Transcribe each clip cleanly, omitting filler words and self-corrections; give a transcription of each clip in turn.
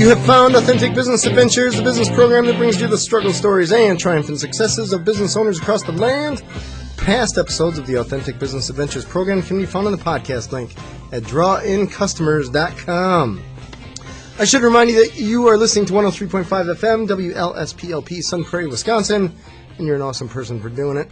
You have found Authentic Business Adventures, a business program that brings you the struggle stories and triumph and successes of business owners across the land. Past episodes of the Authentic Business Adventures program can be found on the podcast link at drawincustomers.com. I should remind you that you are listening to 103.5 FM, WLSPLP, Sun Prairie, Wisconsin, and you're an awesome person for doing it.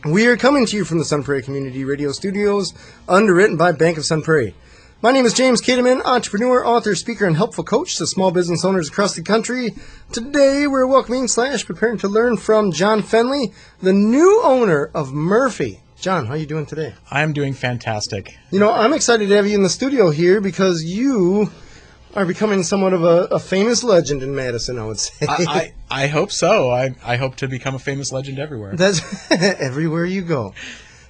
We are coming to you from the Sun Prairie Community Radio Studios, underwritten by Bank of Sun Prairie. My name is James Kateman, entrepreneur, author, speaker, and helpful coach to small business owners across the country. Today, we're welcoming / preparing to learn from John Fenley, the new owner of Murfie. John, how are you doing today? I'm doing fantastic. You know, I'm excited to have you in the studio here because you are becoming somewhat of a famous legend in Madison, I would say. I hope so. I hope to become a famous legend everywhere. That's everywhere you go.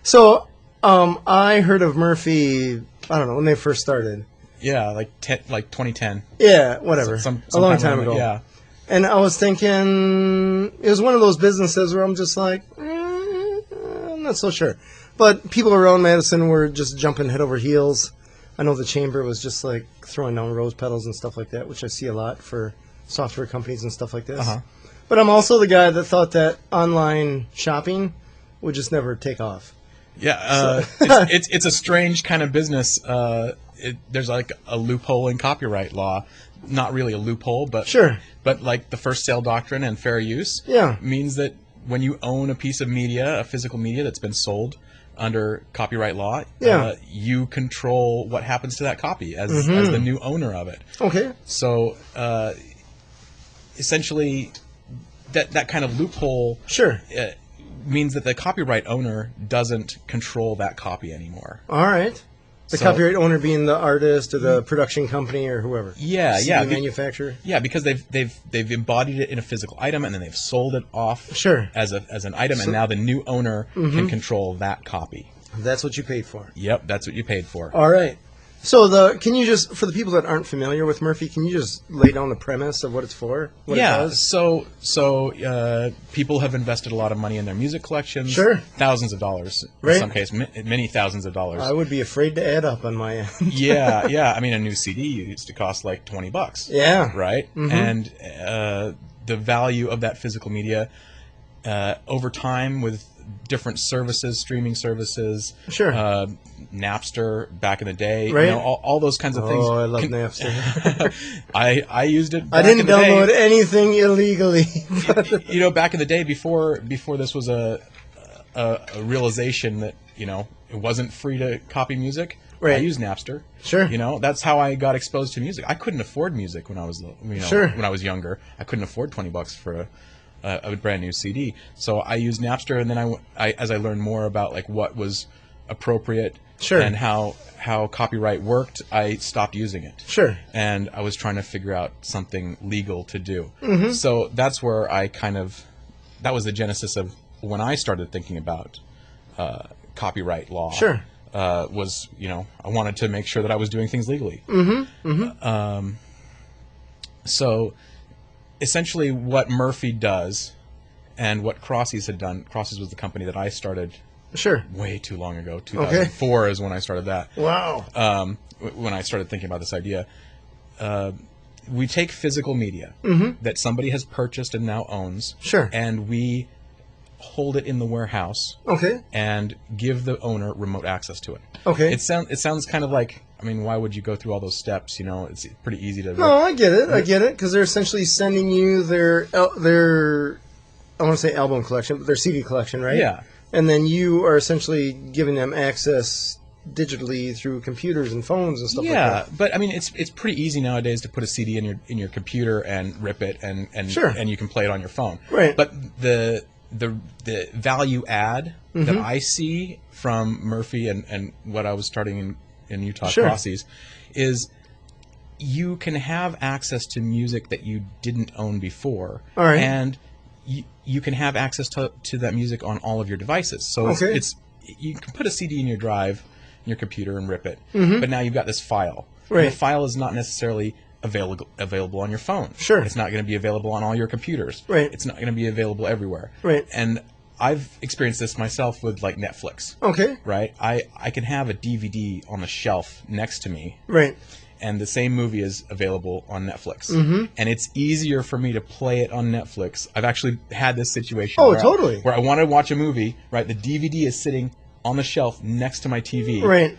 So, I heard of Murfie, I don't know, when they first started. Yeah, like 2010. Yeah, whatever. A long time ago. Yeah. And I was thinking, it was one of those businesses where I'm just like, I'm not so sure. But people around Madison were just jumping head over heels. I know the Chamber was just like throwing down rose petals and stuff like that, which I see a lot for software companies and stuff like this. Uh-huh. But I'm also the guy that thought that online shopping would just never take off. Yeah, it's a strange kind of business. There's like a loophole in copyright law. Not really a loophole, but sure. But like the first sale doctrine and fair use means that when you own a piece of media, a physical media that's been sold under copyright law, you control what happens to that copy as the new owner of it. Okay. So essentially, that kind of loophole means that the copyright owner doesn't control that copy anymore. All right. The copyright owner being the artist or the production company or whoever. Yeah, the manufacturer. Yeah, because they've embodied it in a physical item and then they've sold it off as an item, and now the new owner can control that copy. That's what you paid for. Yep, that's what you paid for. All right. So can you just, for the people that aren't familiar with Murfie, can you just lay down the premise of what it's for? What it does? So people have invested a lot of money in their music collections. Sure. Thousands of dollars. In some cases, many thousands of dollars. I would be afraid to add up on my end. Yeah. I mean, a new CD used to cost like $20. Yeah. Right? Mm-hmm. And the value of that physical media over time with different services, streaming services, Napster back in the day, right? You know, all those kinds of things. Oh, I love Napster. I used it. I didn't download anything illegally. You know, back in the day, before this was a realization that it wasn't free to copy music. Right. I used Napster. Sure. You know, that's how I got exposed to music. I couldn't afford music when I was when I was younger. I couldn't afford $20 for a brand new CD. So I used Napster, and then as I learned more about like what was appropriate and how copyright worked, I stopped using it. Sure. And I was trying to figure out something legal to do. Mm-hmm. So that's where that was the genesis of when I started thinking about copyright law. Sure. Was I wanted to make sure that I was doing things legally. Mm-hmm. Mm-hmm. So essentially what Murfie does and what Crossies had done, Crossies was the company that I started way too long ago. 2004 is when I started that. Wow. When I started thinking about this idea. We take physical media that somebody has purchased and now owns, and we hold it in the warehouse and give the owner remote access to it. Okay. It sounds kind of like, I mean, why would you go through all those steps? It's pretty easy to... No, I get it, because they're essentially sending you their I want to say album collection, but their CD collection, right? Yeah. And then you are essentially giving them access digitally through computers and phones and stuff like that. Yeah, but I mean, it's pretty easy nowadays to put a CD in your computer and rip it, and you can play it on your phone. Right. But the value add that I see from Murfie and what I was starting in Utah Crossies is you can have access to music that you didn't own before. All right. And you can have access to that music on all of your devices. So you can put a CD in your drive, in your computer, and rip it. Mm-hmm. But now you've got this file. Right. And the file is not necessarily available on your phone. Sure. It's not going to be available on all your computers. Right. It's not going to be available everywhere. Right. And I've experienced this myself with like Netflix. Okay. Right. I can have a DVD on the shelf next to me. Right. and the same movie is available on Netflix. And it's easier for me to play it on Netflix. I've actually had this situation where I want to watch a movie, right? The DVD is sitting on the shelf next to my TV. Right.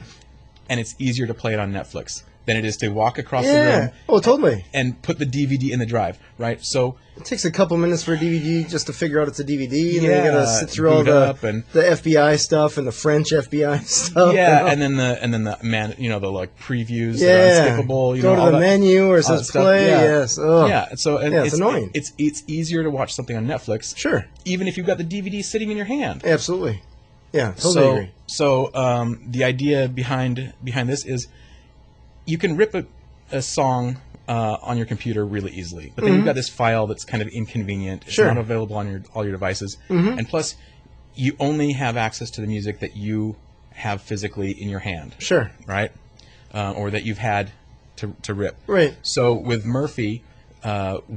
And it's easier to play it on Netflix than it is to walk across the room. Oh, totally. And put the DVD in the drive, right? So it takes a couple minutes for a DVD just to figure out it's a DVD, and then you gotta sit through all the FBI stuff and the French FBI stuff. Yeah, and then the the like previews that are unskippable. Go to the menu or it says play. Yes. Oh. Yeah. So it's annoying. It's easier to watch something on Netflix. Sure. Even if you've got the DVD sitting in your hand. Absolutely. Yeah. Totally agree. So the idea behind this is you can rip a song on your computer really easily, but then you've got this file that's kind of inconvenient. It's not available on all your devices, and plus, you only have access to the music that you have physically in your hand. Sure. Right, or that you've had to rip. Right. So with Murfie,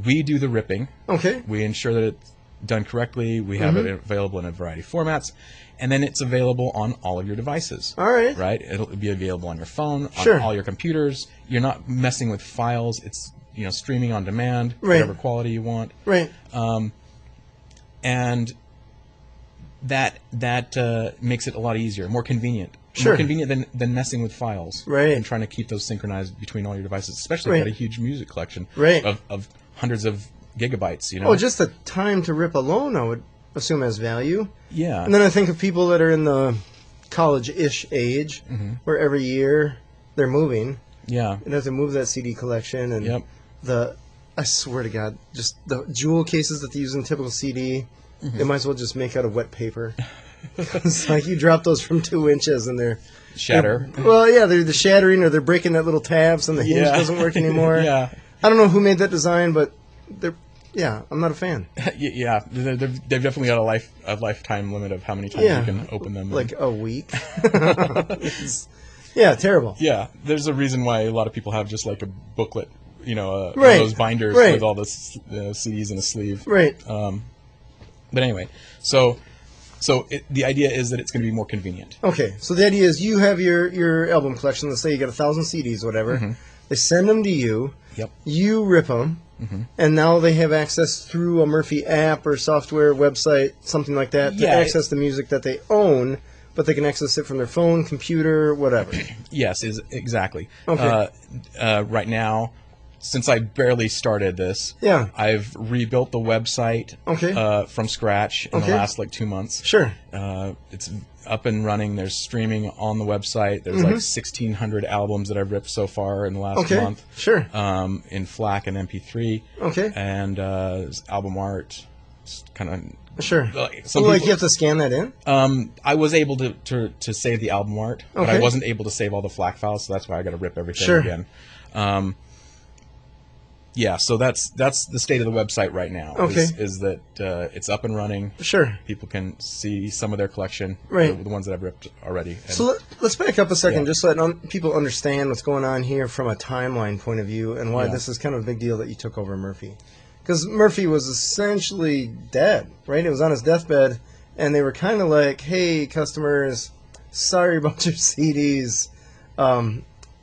we do the ripping. Okay. We ensure that it's done correctly. We have it available in a variety of formats. And then it's available on all of your devices. All right. Right? It'll be available on your phone, on all your computers. You're not messing with files. It's streaming on demand, whatever quality you want. Right. And that makes it a lot easier, more convenient. Sure. More convenient than messing with files. Right. And trying to keep those synchronized between all your devices, especially if you've got a huge music collection of hundreds of gigabytes. Oh, just the time to rip alone, I would assume has value. Yeah. And then I think of people that are in the college-ish age, where every year they're moving. Yeah. And have to move that CD collection, and I swear to God, just the jewel cases that they use in typical CD, they might as well just make out of wet paper. It's like you drop those from 2 inches and they're shatter. They're shattering, or they're breaking that little tab so the hinge doesn't work anymore. Yeah. I don't know who made that design, but I'm not a fan. Yeah, they've definitely got a lifetime limit of how many times you can open them. Like a week. Terrible. Yeah, there's a reason why a lot of people have just like a booklet, one of those binders with all the CDs in a sleeve. Right. But anyway, so the idea is that it's going to be more convenient. Okay, so the idea is you have your album collection. Let's say you got 1,000 CDs, whatever. They send them to you. Yep. You rip them. And now they have access through a Murfie app or software, website, something like that, to access the music that they own, but they can access it from their phone, computer, whatever. Yes, exactly. Okay. Right now, since I barely started this, I've rebuilt the website from scratch in the last 2 months. Sure. It's up and running. There's streaming on the website. There's 1,600 albums that I've ripped so far in the last month. Sure. In FLAC and MP3. Okay. And there's album art. Kind of. Sure. You have to scan that in? I was able to save the album art, but I wasn't able to save all the FLAC files, so that's why I got to rip everything again. So that's the state of the website right now. Is that it's up and running. Sure. People can see some of their collection, the ones that I've ripped already. And so let's back up a second, just so that people understand what's going on here from a timeline point of view, and why this is kind of a big deal that you took over Murfie. Because Murfie was essentially dead, right? It was on his deathbed, and they were kind of like, "Hey, customers, sorry about your CDs.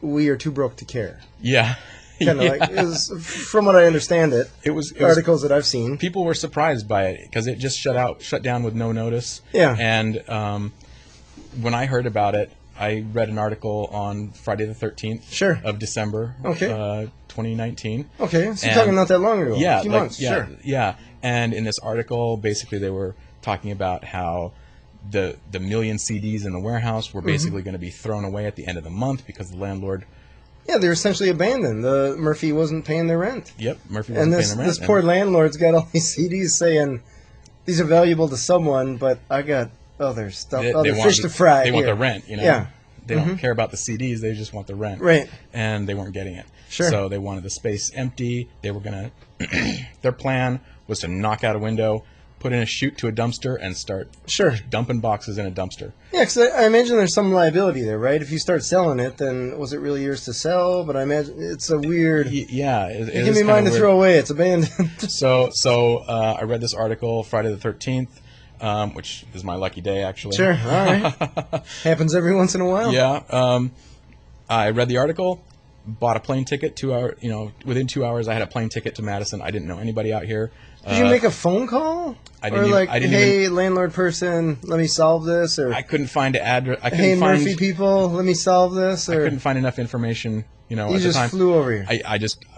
We are too broke to care." Yeah. Kind of like, it was, from what I understand it was articles that I've seen. People were surprised by it because it just shut down with no notice. Yeah. And when I heard about it, I read an article on Friday the 13th of December 2019. Okay, so you're talking not that long ago. Yeah. A few months, sure. Yeah. And in this article, basically they were talking about how the million CDs in the warehouse were basically going to be thrown away at the end of the month because the landlord... Yeah, they were essentially abandoned. Murfie wasn't paying their rent. Yep, Murfie wasn't paying their rent. And this poor landlord's got all these CDs saying, these are valuable to someone, but I got other stuff, other fish to fry. They want the rent, Yeah. They don't care about the CDs, they just want the rent. Right. And they weren't getting it. Sure. So they wanted the space empty. They were going to... Their plan was to knock out a window, put in a chute to a dumpster, and start dumping boxes in a dumpster. Yeah, because I imagine there's some liability there, right? If you start selling it, then was it really yours to sell? But I imagine it's a weird... Yeah. It give me mine to throw away. It's abandoned. So I read this article Friday the 13th, which is my lucky day, actually. Sure. All right. Happens every once in a while. Yeah. I read the article. bought a plane ticket. Within 2 hours, I had a plane ticket to Madison. I didn't know anybody out here. Did you make a phone call? Hey, landlord person, let me solve this? Or I couldn't find an address. Hey, Murfie people, let me solve this? Or I couldn't find enough information. You just flew over here.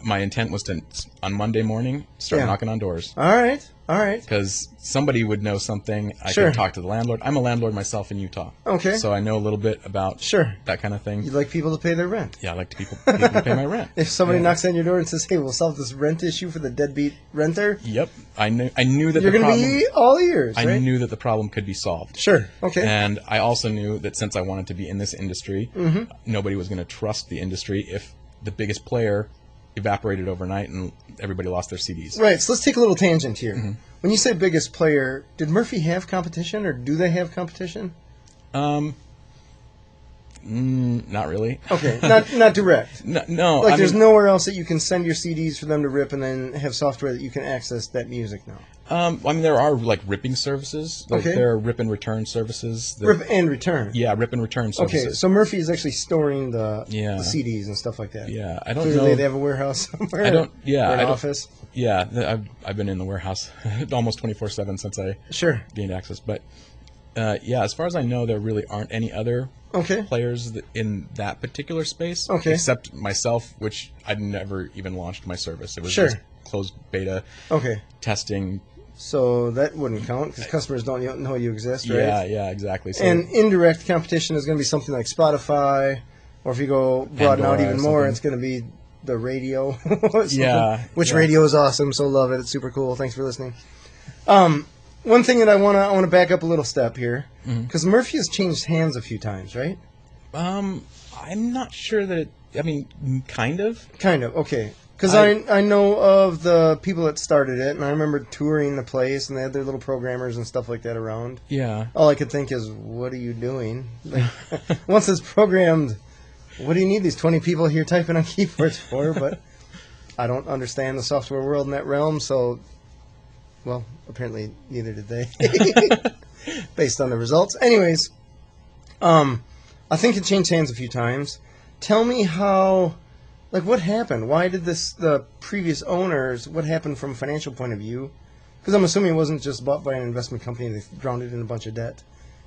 My intent was to, on Monday morning, start knocking on doors. All right. Because somebody would know something. I could talk to the landlord. I'm a landlord myself in Utah. Okay. So I know a little bit about that kind of thing. You'd like people to pay their rent. Yeah, I like people to pay my rent. If somebody knocks on your door and says, hey, we'll solve this rent issue for the deadbeat renter. Yep. I knew that you're going to be all ears, right? I knew that the problem could be solved. Sure. Okay. And I also knew that since I wanted to be in this industry, nobody was going to trust the industry if the biggest player evaporated overnight and everybody lost their CDs. Right. So let's take a little tangent here. When you say biggest player, did Murfie have competition, or do they have competition? Not really. Okay. Not direct. No. Like there's nowhere else that you can send your CDs for them to rip and then have software that you can access that music now. There are like ripping services. There are rip and return services. Rip and return. Yeah, rip and return services. Okay, so Murfie is actually storing the CDs and stuff like that. Yeah, I don't Clearly know. They have a warehouse somewhere. An office. Yeah, I've been in the warehouse almost 24/7 since I gained access. But as far as I know, there really aren't any other players in that particular space except myself, which I'd never even launched my service. It was just closed beta testing. So that wouldn't count because customers don't know you exist, right? Yeah, exactly. So, and indirect competition is going to be something like Spotify, or if you go broaden out even more, it's going to be the radio. Which radio is awesome, so love it. It's super cool. Thanks for listening. One thing that I want to back up a little step here, because Murfie has changed hands a few times, right? I'm not sure that kind of. Kind of, okay. Because I know of the people that started it, and I remember touring the place, and they had their little programmers and stuff like that around. Yeah. All I could think is, what are you doing? Like, once it's programmed, what do you need these 20 people here typing on keyboards for? But I don't understand the software world in that realm, so, well, apparently neither did they, based on the results. Anyways, I think it changed hands a few times. Tell me how... Like, what happened? Why did the previous owners, what happened from a financial point of view? Because I'm assuming it wasn't just bought by an investment company and they drowned it in a bunch of debt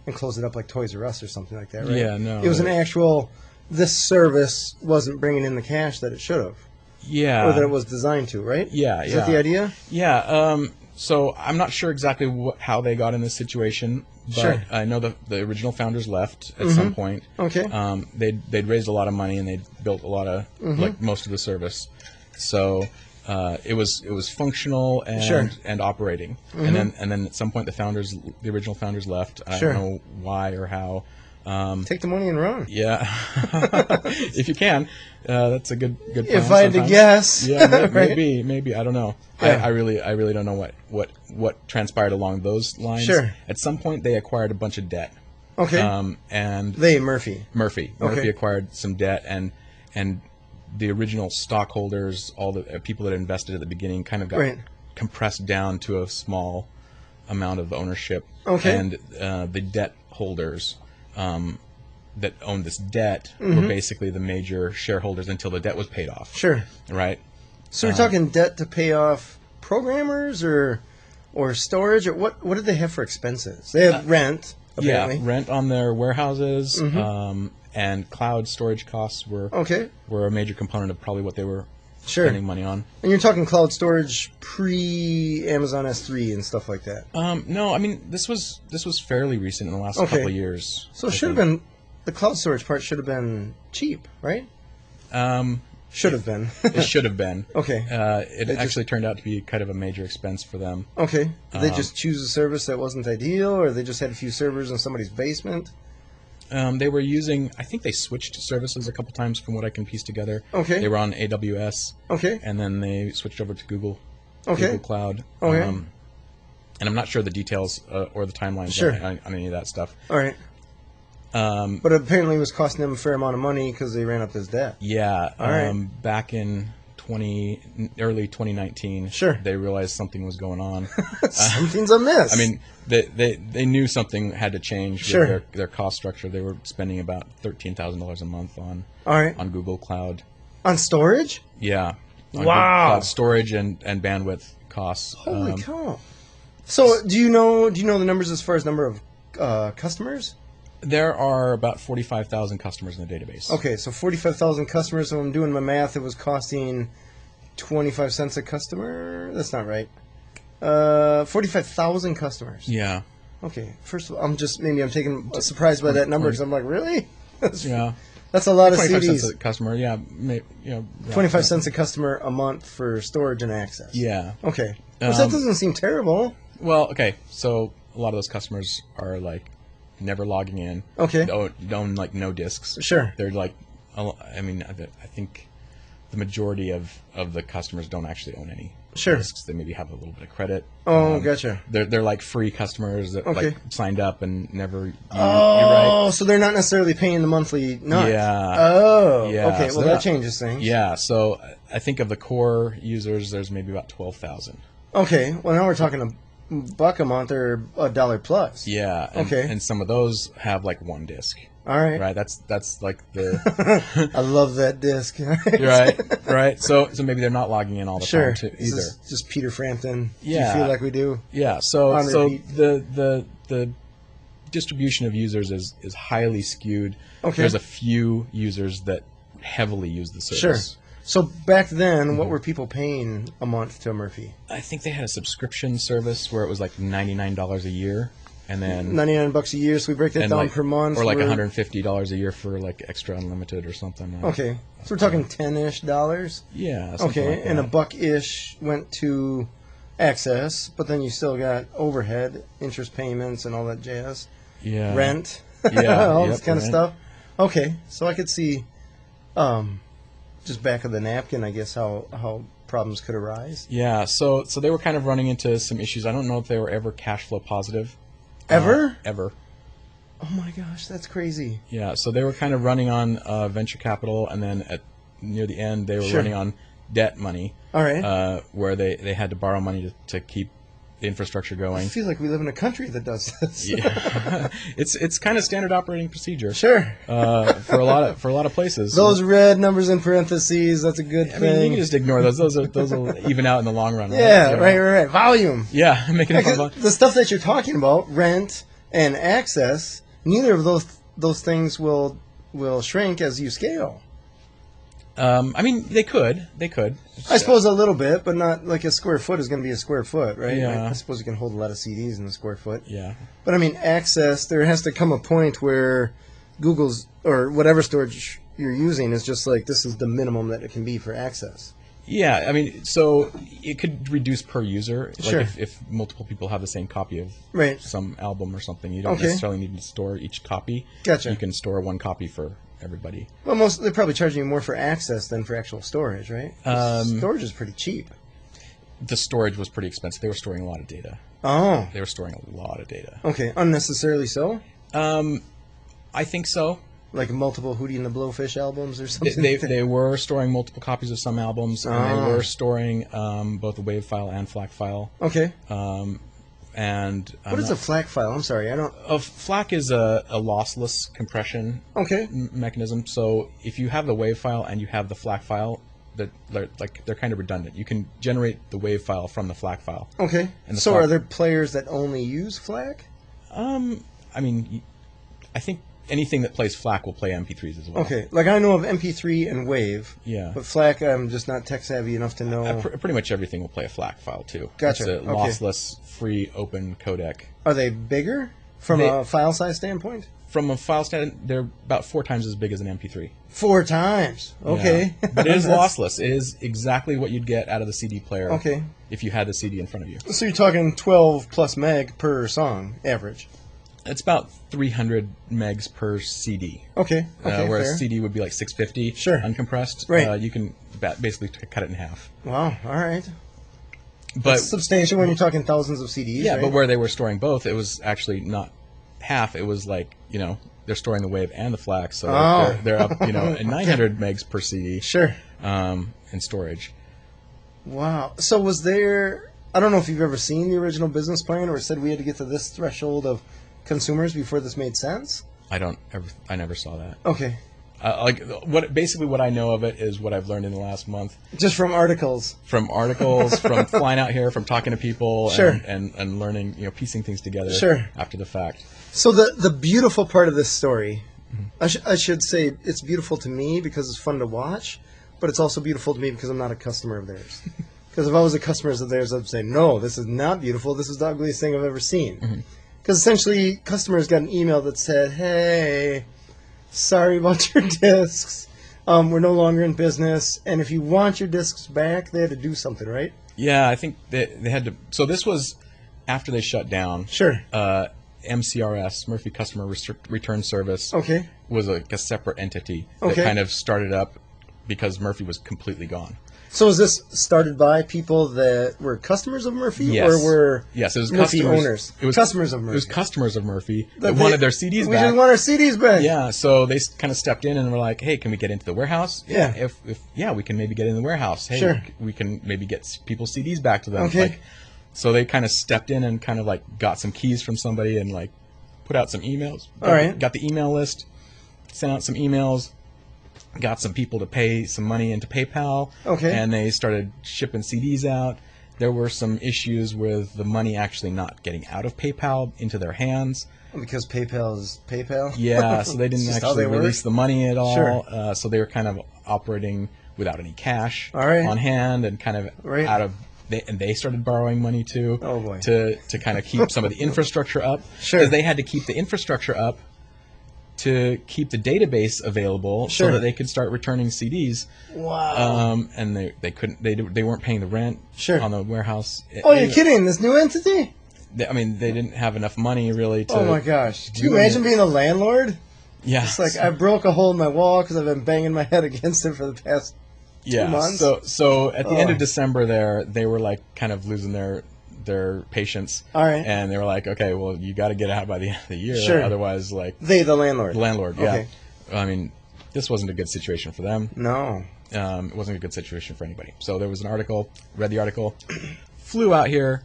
and closed it up like Toys R Us or something like that, right? Yeah, no. It was an actual, this service wasn't bringing in the cash that it should have. Yeah. Or that it was designed to, right? Yeah, Is that the idea? Yeah. So I'm not sure exactly how they got in this situation, but I know the original founders left at some point. Okay. They'd raised a lot of money and they'd built a lot of like most of the service, so it was functional and operating. And then at some point the original founders left. I don't know why or how. Take the money and run. Yeah, if you can, that's a good plan. If I had to guess, maybe I don't know. I really don't know what transpired along those lines. Sure. At some point, they acquired a bunch of debt. Okay. And Murfie acquired some debt, and the original stockholders, all the people that invested at the beginning, kind of got compressed down to a small amount of ownership. Okay. And the debt holders. That owned this debt were basically the major shareholders until the debt was paid off. Sure. Right? So you're talking debt to pay off programmers or storage? Or what did they have for expenses? They had rent, apparently. Yeah, rent on their warehouses, and cloud storage costs were a major component of probably what they were spending money on. And you're talking cloud storage pre-Amazon S3 and stuff like that? No, this was fairly recent in the last couple of years. So it should have been, the cloud storage part should have been cheap, right? Should have been. It should have been. Okay. It actually turned out to be kind of a major expense for them. Okay. Did they just choose a service that wasn't ideal, or they just had a few servers in somebody's basement? They were using, I think they switched services a couple times from what I can piece together. Okay. They were on AWS. Okay. And then they switched over to Google Cloud. Okay. And I'm not sure the details or the timelines on any of that stuff. All right. But apparently it was costing them a fair amount of money because they ran up this debt. Yeah. All right. Back in early 2019, they realized something was going on. Something's amiss. They knew something had to change with their cost structure. They were spending about $13,000 a month on Google Cloud. On storage? Yeah. On wow. Cloud storage and bandwidth costs. Holy cow! So do you know the numbers as far as number of customers? There are about 45,000 customers in the database. Okay, so 45,000 customers. So I'm doing my math. It was costing 25 cents a customer. That's not right. 45,000 customers. Yeah. Okay. First of all, I'm taken surprised by that number because I'm like, really? Yeah. That's a lot of 25 CDs. 25 cents a customer, yeah. 25 cents a customer a month for storage and access. Yeah. Okay. Well, that doesn't seem terrible. Well, okay. So a lot of those customers are like never logging in. Okay. Own like no disks. Sure. They're like, I mean, I think the majority of the customers don't actually own any disks. They maybe have a little bit of credit. Oh, gotcha. They're like free customers that like signed up and never. Right. So they're not necessarily paying the monthly nut. Yeah. Oh. Yeah. Okay. So well, that changes things. Yeah. So I think of the core users, there's maybe about 12,000. Okay. Well, now we're talking $1 a month or $1 plus. Yeah. And some of those have like one disk. All right. Right. That's like the. I love that disc. Right. So maybe they're not logging in all the time too, either. Just Peter Frampton. Yeah. Do you feel like we do? Yeah. So the distribution of users is highly skewed. Okay. There's a few users that heavily use the service. Sure. So back then, what were people paying a month to Murfie? I think they had a subscription service where it was like $99 a year, and then $99 a year. So we break that down per month, or like $150 a year for like extra unlimited or something. Okay, so we're talking $10-ish dollars. Yeah. Okay, like and $1-ish went to access, but then you still got overhead, interest payments, and all that jazz. Yeah. Rent. Yeah. all this kind of stuff. Okay, so I could see. Just back of the napkin, I guess, how problems could arise. Yeah, so they were kind of running into some issues. I don't know if they were ever cash flow positive. Ever? Ever. Oh my gosh, that's crazy. Yeah, so they were kind of running on venture capital, and then near the end they were running on debt money. All right. Where they had to borrow money to keep the infrastructure going. I feel like we live in a country that does this. Yeah, it's kind of standard operating procedure. Sure. For a lot of places. Those red numbers in parentheses, that's a good thing. I mean, you can just ignore those. Those will even out in the long run. Right? Yeah, right. Volume. Yeah, making it fun. The stuff that you're talking about, rent and access, neither of those things will shrink as you scale. I mean, they could. I suppose a little bit, but not like a square foot is going to be a square foot, right? Yeah. I suppose you can hold a lot of CDs in a square foot. Yeah. But I mean, access, there has to come a point where Google's, or whatever storage you're using, is just like, this is the minimum that it can be for access. Yeah, I mean, so it could reduce per user. Sure. Like if multiple people have the same copy of some album or something, you don't necessarily need to store each copy. Gotcha. You can store one copy for everybody. Well, they're probably charging you more for access than for actual storage, right? Storage is pretty cheap. The storage was pretty expensive. They were storing a lot of data. Oh. They were storing a lot of data. Okay, unnecessarily so? I think so. Like multiple Hootie and the Blowfish albums or something? They were storing multiple copies of some albums, and they were storing both a WAV file and FLAC file. Okay. And what is a FLAC file? I'm sorry, I don't. FLAC is a lossless compression mechanism. So if you have the WAV file and you have the FLAC file, they're kind of redundant. You can generate the WAV file from the FLAC file. Okay. So are there players that only use FLAC? I mean, I think anything that plays FLAC will play MP3s as well. Okay, like I know of MP3 and WAV. Yeah. But FLAC, I'm just not tech savvy enough to know. Pretty much everything will play a FLAC file too. Gotcha. It's a lossless, free, open codec. Are they bigger from a file size standpoint? From a file stand, they're about 4 times as big as an MP3. 4 times. Okay. Yeah. But it is lossless. It is exactly what you'd get out of the CD player. Okay. If you had the CD in front of you. So you're talking 12 plus meg per song, average. It's about 300 megs per CD. Okay. Whereas fair. CD would be like 650 uncompressed. Right. You can basically cut it in half. Wow. All right. But that's substantial when you're talking thousands of CDs. Yeah, right? but where they were storing both, it was actually not half. It was like, they're storing the WAV and the FLAC, so they're up, at 900 megs per CD. Sure. In storage. Wow. So was there? I don't know if you've ever seen the original business plan, or it said we had to get to this threshold of consumers before this made sense. I never saw that. Okay. Basically what I know of it is what I've learned in the last month. Just from articles. From flying out here, from talking to people, and learning, piecing things together after the fact. So the beautiful part of this story, I should say it's beautiful to me because it's fun to watch, but it's also beautiful to me because I'm not a customer of theirs. Because if I was a customer of theirs, I'd say, no, this is not beautiful. This is the ugliest thing I've ever seen. Because essentially, customers got an email that said, hey, sorry about your discs. We're no longer in business. And if you want your discs back, they had to do something, right? Yeah, I think they had to. So this was after they shut down. Sure. MCRS, Murfie Customer Return Service, was a separate entity that kind of started up because Murfie was completely gone. So was this started by people that were customers of Murfie, or were it was Murfie owners? It was customers of Murfie. It was customers of Murfie that wanted their CDs back. We just want our CDs back. Yeah, so they kind of stepped in and were like, "Hey, can we get into the warehouse? Yeah, if we can maybe get in the warehouse. Hey, we can maybe get people's CDs back to them." Okay. So they kind of stepped in and kind of got some keys from somebody and put out some emails. Got the email list, sent out some emails. Got some people to pay some money into PayPal, and they started shipping CDs out. There were some issues with the money actually not getting out of PayPal into their hands. Because PayPal is PayPal? Yeah, so they didn't actually release the money at all. So they were kind of operating without any cash on hand and kind of out of... They started borrowing money too to kind of keep some of the infrastructure up. Because they had to keep the infrastructure up to keep the database available so that they could start returning CDs. Wow. And they couldn't. They weren't paying the rent on the warehouse. Oh, you're kidding! This new entity? They didn't have enough money really to. Oh my gosh! Can you imagine being a landlord? Yeah. It's like I broke a hole in my wall because I've been banging my head against it for the past 2 months. So at the end of December, they were kind of losing their patience. And they were like, okay, well, you got to get out by the end of the year. Otherwise, the landlord. The landlord, yeah. I mean, this wasn't a good situation for them. No. It wasn't a good situation for anybody. So there was an article, read the article, flew out here,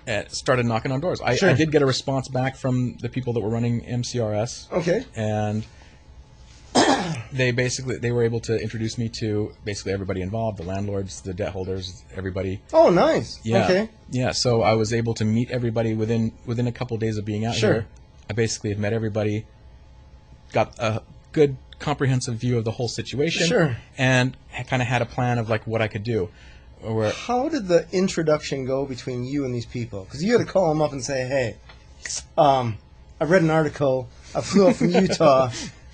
and started knocking on doors. I did get a response back from the people that were running MCRS. Okay. And they were able to introduce me to basically everybody involved, the landlords, the debt holders, everybody. Oh, nice. Yeah. Okay. Yeah, so I was able to meet everybody within a couple of days of being out here. I basically had met everybody, got a good comprehensive view of the whole situation, and kind of had a plan of what I could do. How did the introduction go between you and these people? Because you had to call them up and say, hey, I read an article, I flew up from Utah,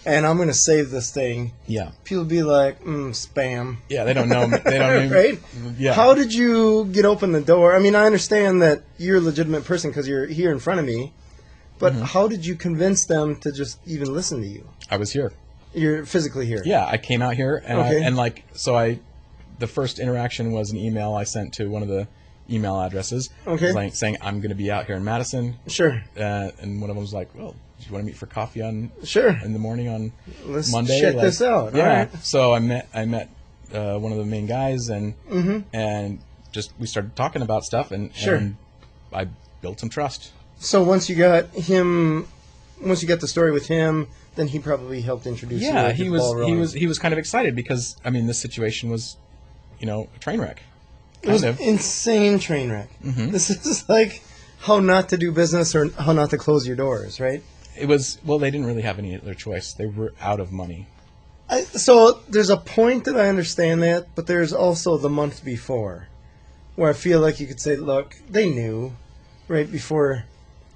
and I'm going to save this thing. Yeah. People be like, spam. Yeah, they don't know. They don't even, right? Yeah. How did you get open the door? I mean, I understand that you're a legitimate person because you're here in front of me, but how did you convince them to just even listen to you? I was here. You're physically here? Yeah, I came out here, and the first interaction was an email I sent to one of the email addresses, saying I'm going to be out here in Madison. Sure. And one of them was like, well, do you want to meet for coffee in the morning on Let's Monday? Check this out. Yeah. All right. So I met one of the main guys, and we started talking about stuff, and I built some trust. So once you got the story with him, then he probably helped introduce you. Yeah, he was kind of excited because this situation was, a train wreck. It was an insane train wreck. This is like how not to do business or how not to close your doors, right? It was, well, they didn't really have any other choice. They were out of money. So there's a point that I understand that, but there's also the month before where I feel like you could say, look, they knew right before.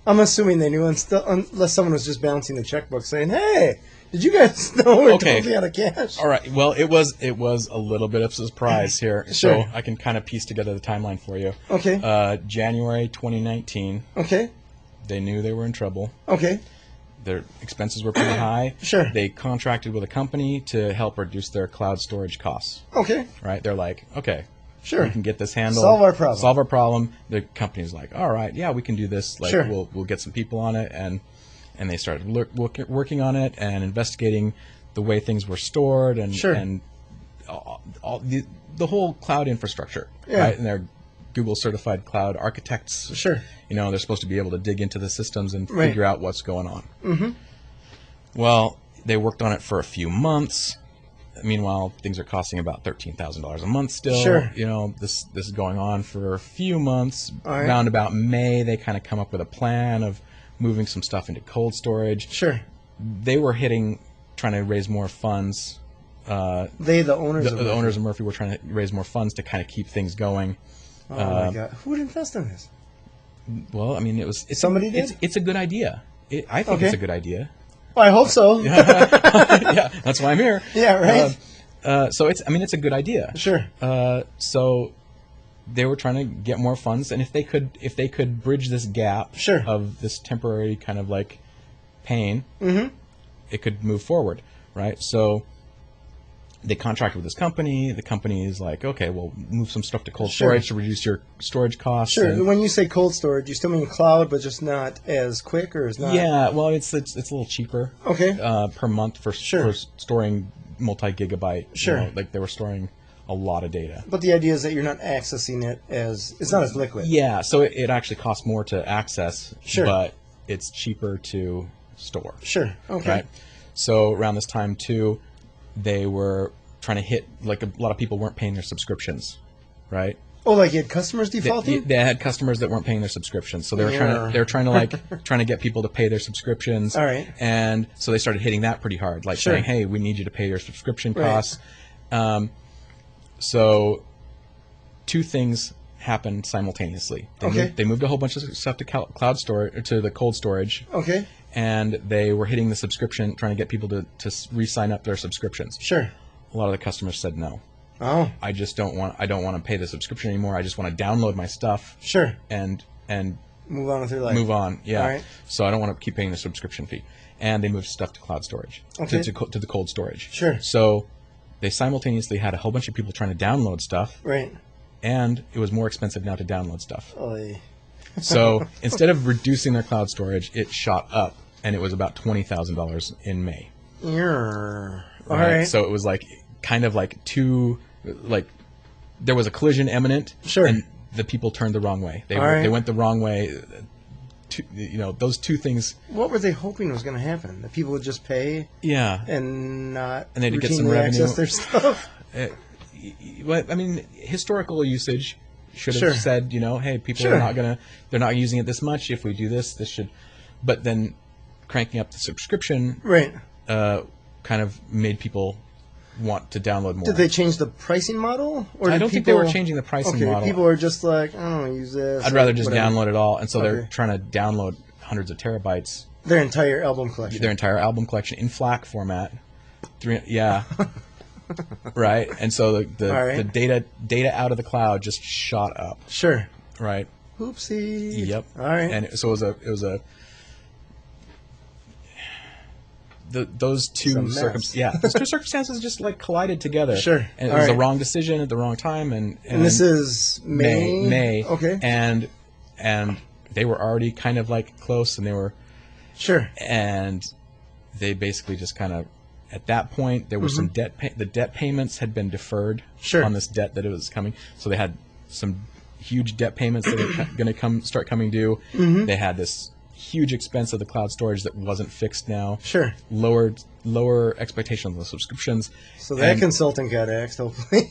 I'm assuming they knew, unless someone was just bouncing the checkbook saying, hey, did you guys know we're totally out of cash? All right. Well, it was a little bit of a surprise here. So I can kind of piece together the timeline for you. Okay. January 2019. Okay. They knew they were in trouble. Okay. Their expenses were pretty high. They contracted with a company to help reduce their cloud storage costs. Okay. Right? They're like, okay, we can get this handled. Solve our problem. The company's like, all right, yeah, we can do this. We'll get some people on it, and they started working on it and investigating the way things were stored and all the whole cloud infrastructure. Right? And they're Google certified cloud architects. They're supposed to be able to dig into the systems and figure out what's going on. Well, They worked on it for a few months. Meanwhile, things are costing about $13,000 a month still. Sure. You know, this is going on for a few months. Around about May, they kind of come up with a plan of moving some stuff into cold storage. Sure. They were trying to raise more funds. The owners of Murfie. The owners of Murfie were trying to raise more funds to kind of keep things going. Oh my God! Who would invest in this? Well, I mean, somebody did. It's a good idea. I think it's a good idea. Well, I hope so. Yeah, that's why I'm here. Yeah, right. So it's a good idea. Sure. So they were trying to get more funds, and if they could bridge this gap of this temporary kind of like pain, it could move forward, right? So they contracted with this company. The company is like, okay, we'll move some stuff to cold storage to reduce your storage costs. Sure. When you say cold storage, you still mean cloud, but just not as quick, or is not? Yeah. Well, it's a little cheaper. Okay. Per month for storing multi-gigabyte. Sure. You know, like they were storing a lot of data. But the idea is that you're not accessing it it's not as liquid. Yeah. So it actually costs more to access. Sure. But it's cheaper to store. Sure. Okay. Right. So around this time too, they were trying to hit, like, a lot of people weren't paying their subscriptions, right? Oh, like you had customers defaulting? They had customers that weren't paying their subscriptions, so they were trying to get people to pay their subscriptions. All right. And so they started hitting that pretty hard, like saying, "Hey, we need you to pay your subscription costs." So two things happened simultaneously. They moved a whole bunch of stuff to cloud storage, to the cold storage. Okay. And they were hitting the subscription, trying to get people to re-sign up their subscriptions. Sure. A lot of the customers said no. Oh. I don't want to pay the subscription anymore. I just want to download my stuff. Sure. And move on with your life. Move on. Yeah. All right. So I don't want to keep paying the subscription fee. And they moved stuff to cloud storage. Okay. To the cold storage. Sure. So they simultaneously had a whole bunch of people trying to download stuff. Right. And it was more expensive now to download stuff. Oy. So instead of reducing their cloud storage, it shot up, and it was about $20,000 in May. All right. So it was like kind of like there was a collision imminent. Sure. And the people turned the wrong way. They went the wrong way. Those two things. What were they hoping was going to happen? That people would just pay? Yeah. And they'd get some revenue. Access their stuff? Well, I mean, historical usage should have said, hey, people are they're not using it this much. If we do this should. But then cranking up the subscription kind of made people want to download more. Did they change the pricing model? Or I don't think they were changing the pricing model. People are just like, I don't want to use this. I'd rather just download it all. And so they're trying to download hundreds of terabytes. Their entire album collection. Their entire album collection in FLAC format. Right. And so the data out of the cloud just shot up. Sure. Right. Oopsie. Yep. All right. And so it was a those two circumstances just like collided together. Sure. And it was the wrong decision at the wrong time. And this is May. May. Okay. And they were already kind of like close, and they were. Sure. And they basically just kind of, at that point, there was some debt. The debt payments had been deferred on this debt that it was coming. So they had some huge debt payments that are going to start coming due. They had this huge expense of the cloud storage that wasn't fixed now. Sure. Lower expectations on the subscriptions. So that consultant got axed, hopefully.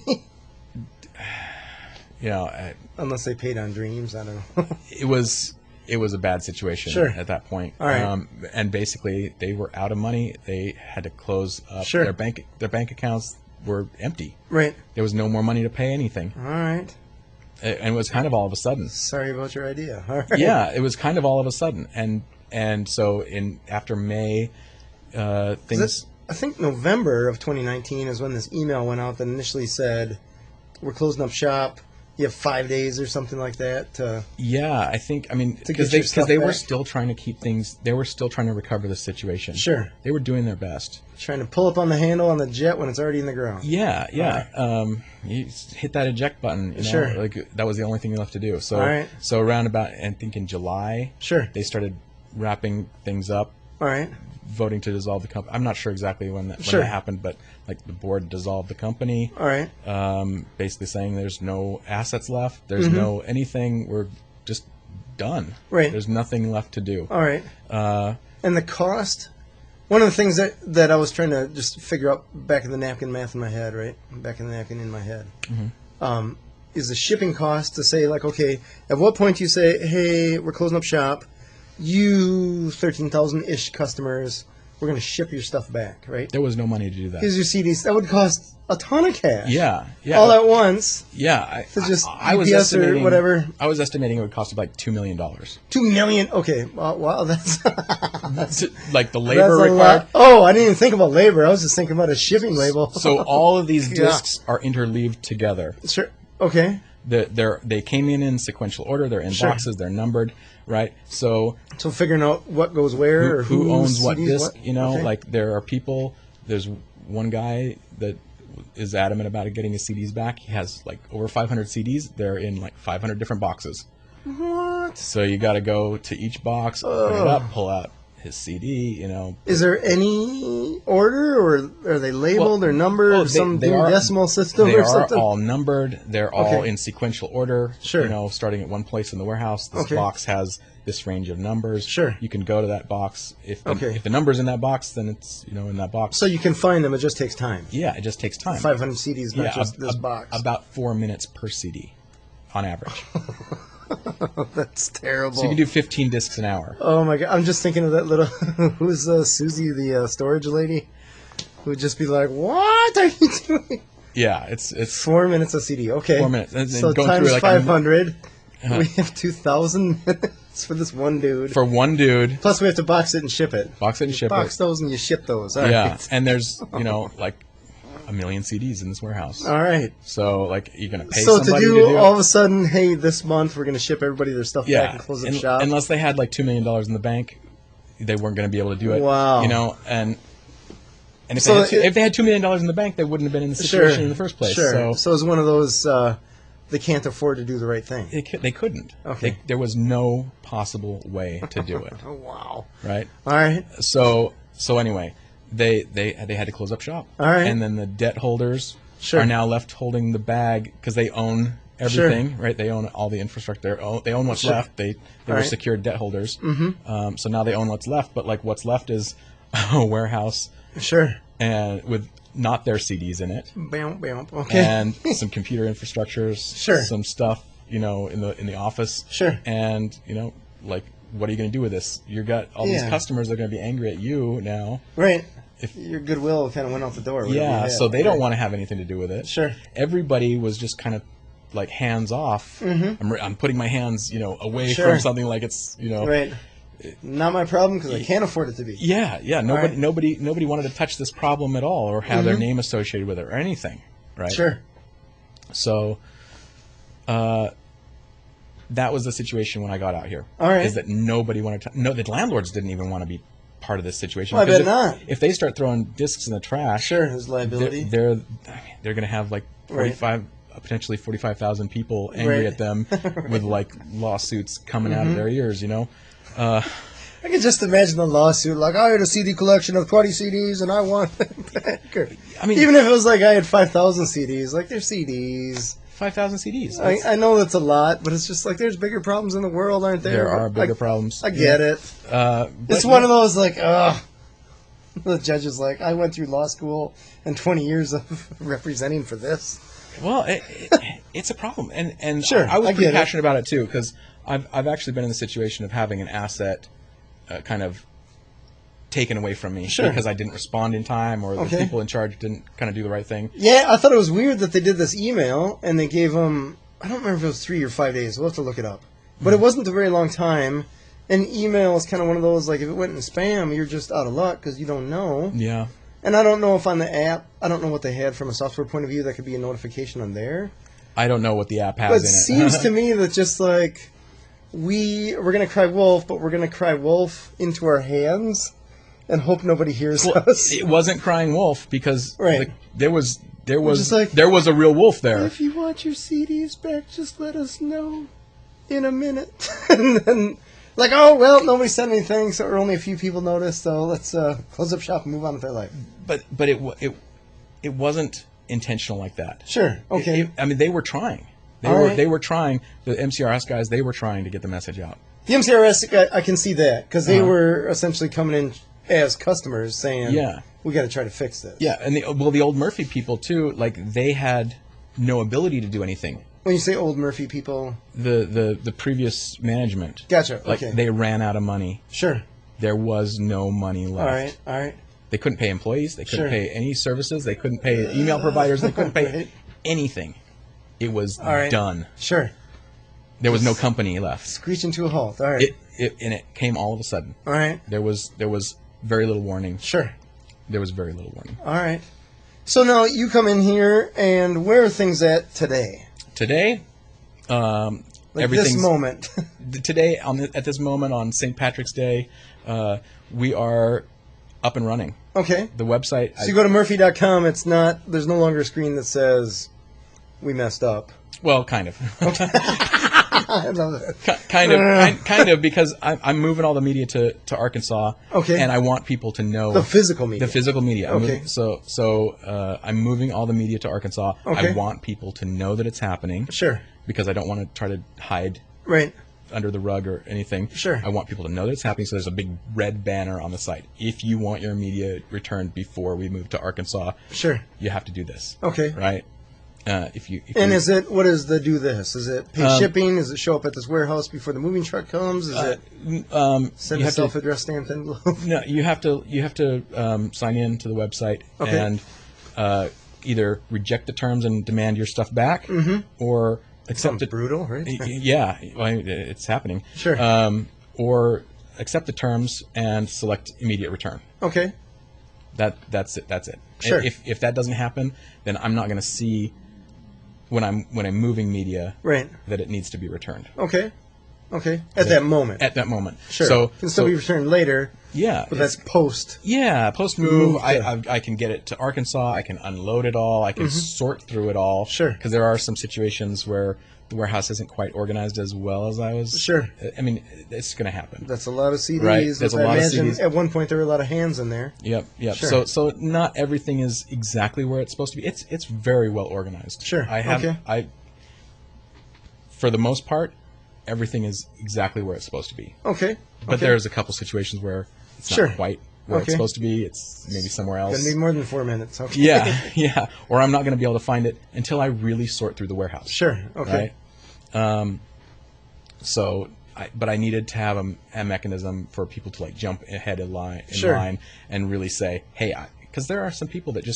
Unless they paid on dreams, I don't know. It was a bad situation at that point. All right. And basically, they were out of money. They had to close up. Sure. Their bank accounts were empty. Right. There was no more money to pay anything. All right. And it was kind of all of a sudden. Sorry about your idea. All right. Yeah, it was kind of all of a sudden, and so after May, things. I think November of 2019 is when this email went out that initially said, "We're closing up shop. You have 5 days or something like that." Yeah, I mean, because they were still trying to keep things. They were still trying to recover the situation. Sure. They were doing their best. Trying to pull up on the handle on the jet when it's already in the ground. Yeah. You hit that eject button. Sure. Like that was the only thing left to do. So, so around about, I think in July. Sure. They started wrapping things up. All right. Voting to dissolve the company. I'm not sure exactly when that happened, but like the board dissolved the company. All right. Basically saying there's no assets left. There's no anything. We're just done. Right. There's nothing left to do. All right. And the cost One of the things that I was trying to just figure out back in the napkin math in my head, right? Back in the napkin in my head. Mm-hmm. Is the shipping cost to say, like, okay, at what point do you say, hey, we're closing up shop, you 13,000-ish customers, we're going to ship your stuff back, right? There was no money to do that. Because your CDs, that would cost a ton of cash. Yeah. All at once. Yeah. I was estimating, or whatever. I was estimating it would cost like $2 million. $2 million? Okay. Wow, that's... like the labor required. Oh, I didn't even think about labor. I was just thinking about a shipping label. So all of these discs are interleaved together. Sure. Okay. They came in sequential order. They're in boxes. They're numbered, right? So figuring out what goes where, or who owns what CDs, disc, like there are people. There's one guy that is adamant about getting his CDs back. He has like over 500 CDs. They're in like 500 different boxes. What? So you got to go to each box, open it up, pull out his CD, Is there any order, or are they labeled or numbered, or some decimal system or something? They are all numbered. They're all in sequential order. Sure. Starting at one place in the warehouse. This box has this range of numbers. Sure. You can go to that box. If the number's in that box, then it's, in that box. So you can find them. It just takes time. Yeah, it just takes time. 500 CDs, not just this box. About 4 minutes per CD, on average. That's terrible. So you can do 15 discs an hour. Oh my God! I'm just thinking of that little. Who's Susie, the storage lady? Who would just be like, "What are you doing?" Yeah, it's 4 minutes a CD. Okay, 4 minutes. And so going times through 500. We have 2,000 minutes for this one dude. For one dude. Plus, we have to box it and ship it. Box those and you ship those. All right. And there's like 1 million CDs in this warehouse. All right. So, you're going to pay somebody to do all of a sudden, hey, this month we're going to ship everybody their stuff back and close up shop. Unless they had $2 million in the bank, they weren't going to be able to do it. Wow. And if they had $2 million in the bank, they wouldn't have been in the situation in the first place. Sure. So it's one of those, they can't afford to do the right thing. They couldn't. Okay. There was no possible way to do it. Oh, wow. Right? All right. So anyway... They had to close up shop. All right. And then the debt holders are now left holding the bag because they own everything, right? They own all the infrastructure. They own what's left. They were secured debt holders. Mm-hmm. So now they own what's left, but what's left is a warehouse. Sure. And with not their CDs in it. Okay. And some computer infrastructures. Sure. Some stuff, in the office. Sure. And what are you going to do with this? You got all these customers that are going to be angry at you now. Right. If your goodwill kind of went out the door. Yeah, so they don't want to have anything to do with it. Sure. Everybody was just kind of hands off. Mm-hmm. I'm putting my hands, away from something like it's, Right. Not my problem because I can't afford it to be. Yeah. Nobody wanted to touch this problem at all or have their name associated with it or anything, right? Sure. So, that was the situation when I got out here. All right. Is that nobody wanted to... the landlords didn't even want to be part of this situation. Well, I bet not. If they start throwing discs in the trash... Sure, there's liability. They're going to have 45... potentially 45,000 people angry at them with lawsuits coming out of their ears, I can just imagine the lawsuit, I had a CD collection of 20 CDs and I want it back. I mean, even if it was I had 5,000 CDs, they're CDs. 5,000 CDs. I know that's a lot, but it's just there's bigger problems in the world, aren't there? There are bigger problems. I get it. It's one of those the judge is I went through law school and 20 years of representing for this. Well, it's a problem, and sure, I was pretty passionate about it too because I've actually been in the situation of having an asset kind of taken away from me because I didn't respond in time or the people in charge didn't kind of do the right thing. Yeah, I thought it was weird that they did this email and they gave them, I don't remember if it was 3 or 5 days. We'll have to look it up. But it wasn't a very long time. And email is kind of one of those, if it went in spam, you're just out of luck because you don't know. Yeah. And I don't know if on the app, I don't know what they had from a software point of view that could be a notification on there. I don't know what the app has but in it. It seems to me that just we're going to cry wolf, but we're going to cry wolf into our hands and hope nobody hears us. It wasn't crying wolf because there was a real wolf there. If you want your CDs back, just let us know in a minute. And then, oh, well, nobody said anything, so only a few people noticed, so let's close up shop and move on with their life. But it wasn't intentional like that. Sure, okay. They were trying. They were trying. The MCRS guys, they were trying to get the message out. The MCRS, I can see that, because they were essentially coming in as customers saying, we got to try to fix this. Yeah, and the old Murfie people too, like they had no ability to do anything. When you say old Murfie people, the previous management. Gotcha. Like they ran out of money. Sure. There was no money left. All right. They couldn't pay employees. They couldn't pay any services. They couldn't pay email providers. They couldn't pay anything. It was done. Sure. There was no company left. Screeching to a halt. All right. And it came all of a sudden. All right. There was very little warning. Sure. There was very little warning. All right. So now you come in here, and where are things at today? Today, this moment. Today, at this moment on St. Patrick's Day, we are up and running. Okay. The website. So you go to Murfie.com. It's not. There's no longer a screen that says we messed up. Well, kind of. Okay. I love it. Kind of, because I'm moving all the media to Arkansas. Okay. And I want people to know the physical media. The physical media. Okay. I'm moving all the media to Arkansas. Okay. I want people to know that it's happening. Sure. Because I don't want to try to hide. Right. Under the rug or anything. Sure. I want people to know that it's happening, so there's a big red banner on the site. If you want your media returned before we move to Arkansas, sure, you have to do this. Okay. Right? Is it, what is the do this? Is it pay shipping? Does it show up at this warehouse before the moving truck comes? Is it send a self-addressed stamped envelope? No, you have to sign in to the website and either reject the terms and demand your stuff back, or accept it. Brutal, right? Yeah, it's happening. Sure. Or accept the terms and select immediate return. Okay. That's it. That's it. Sure. If that doesn't happen, then I'm not going to see when I'm moving media that it needs to be returned. Okay. At that moment. At that moment. Sure. So it can still be returned later. Yeah. But that's post. Yeah, post move. I can get it to Arkansas. I can unload it all. I can sort through it all. Sure. Because there are some situations where the warehouse isn't quite organized as well as I was. Sure. I mean, it's going to happen. That's a lot of CDs. Right. There's a lot of CDs. At one point, there were a lot of hands in there. Yep. Sure. So not everything is exactly where it's supposed to be. It's very well organized. Sure. For the most part, everything is exactly where it's supposed to be. Okay. But there's a couple situations where it's not quite where it's supposed to be. It's maybe somewhere else. Gonna need more than 4 minutes. Okay. Yeah. Or I'm not going to be able to find it until I really sort through the warehouse. Sure. Okay. Right? But I needed to have a mechanism for people to like jump ahead in line and really say, hey, because there are some people that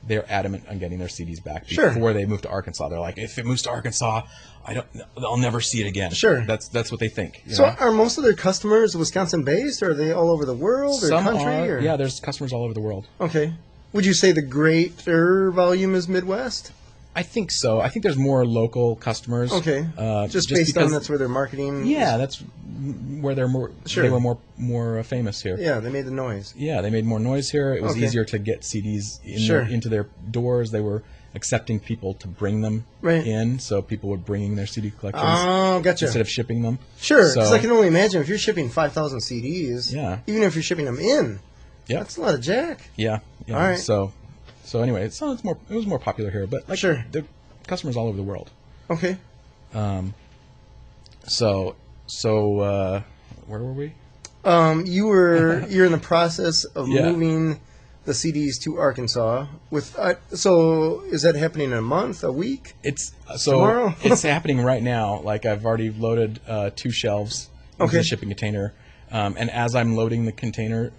they're adamant on getting their CDs back before they move to Arkansas. They're like, if it moves to Arkansas, I'll never see it again. Sure. That's what they think. So are most of their customers Wisconsin based, or are they all over the world, or some country? Are. Yeah, there's customers all over the world. Okay. Would you say the greater volume is Midwest? I think so. I think there's more local customers. Okay. Just based on that's where their marketing. Yeah, that's where they're more. Sure. They were more famous here. Yeah, they made the noise. Yeah, they made more noise here. It was easier to get CDs into their doors. They were accepting people to bring them in, so people were bringing their CD collections. Oh, gotcha. Instead of shipping them. Sure, because I can only imagine if you're shipping 5,000 CDs. Yeah. Even if you're shipping them in. Yeah. That's a lot of jack. Yeah. All right. So anyway, it was more popular here, but the customers all over the world. Okay. So where were we? You're in the process of moving the CDs to Arkansas. So is that happening in a month, a week? Tomorrow? It's happening right now. Like I've already loaded 2 shelves into the shipping container. And as I'm loading the container,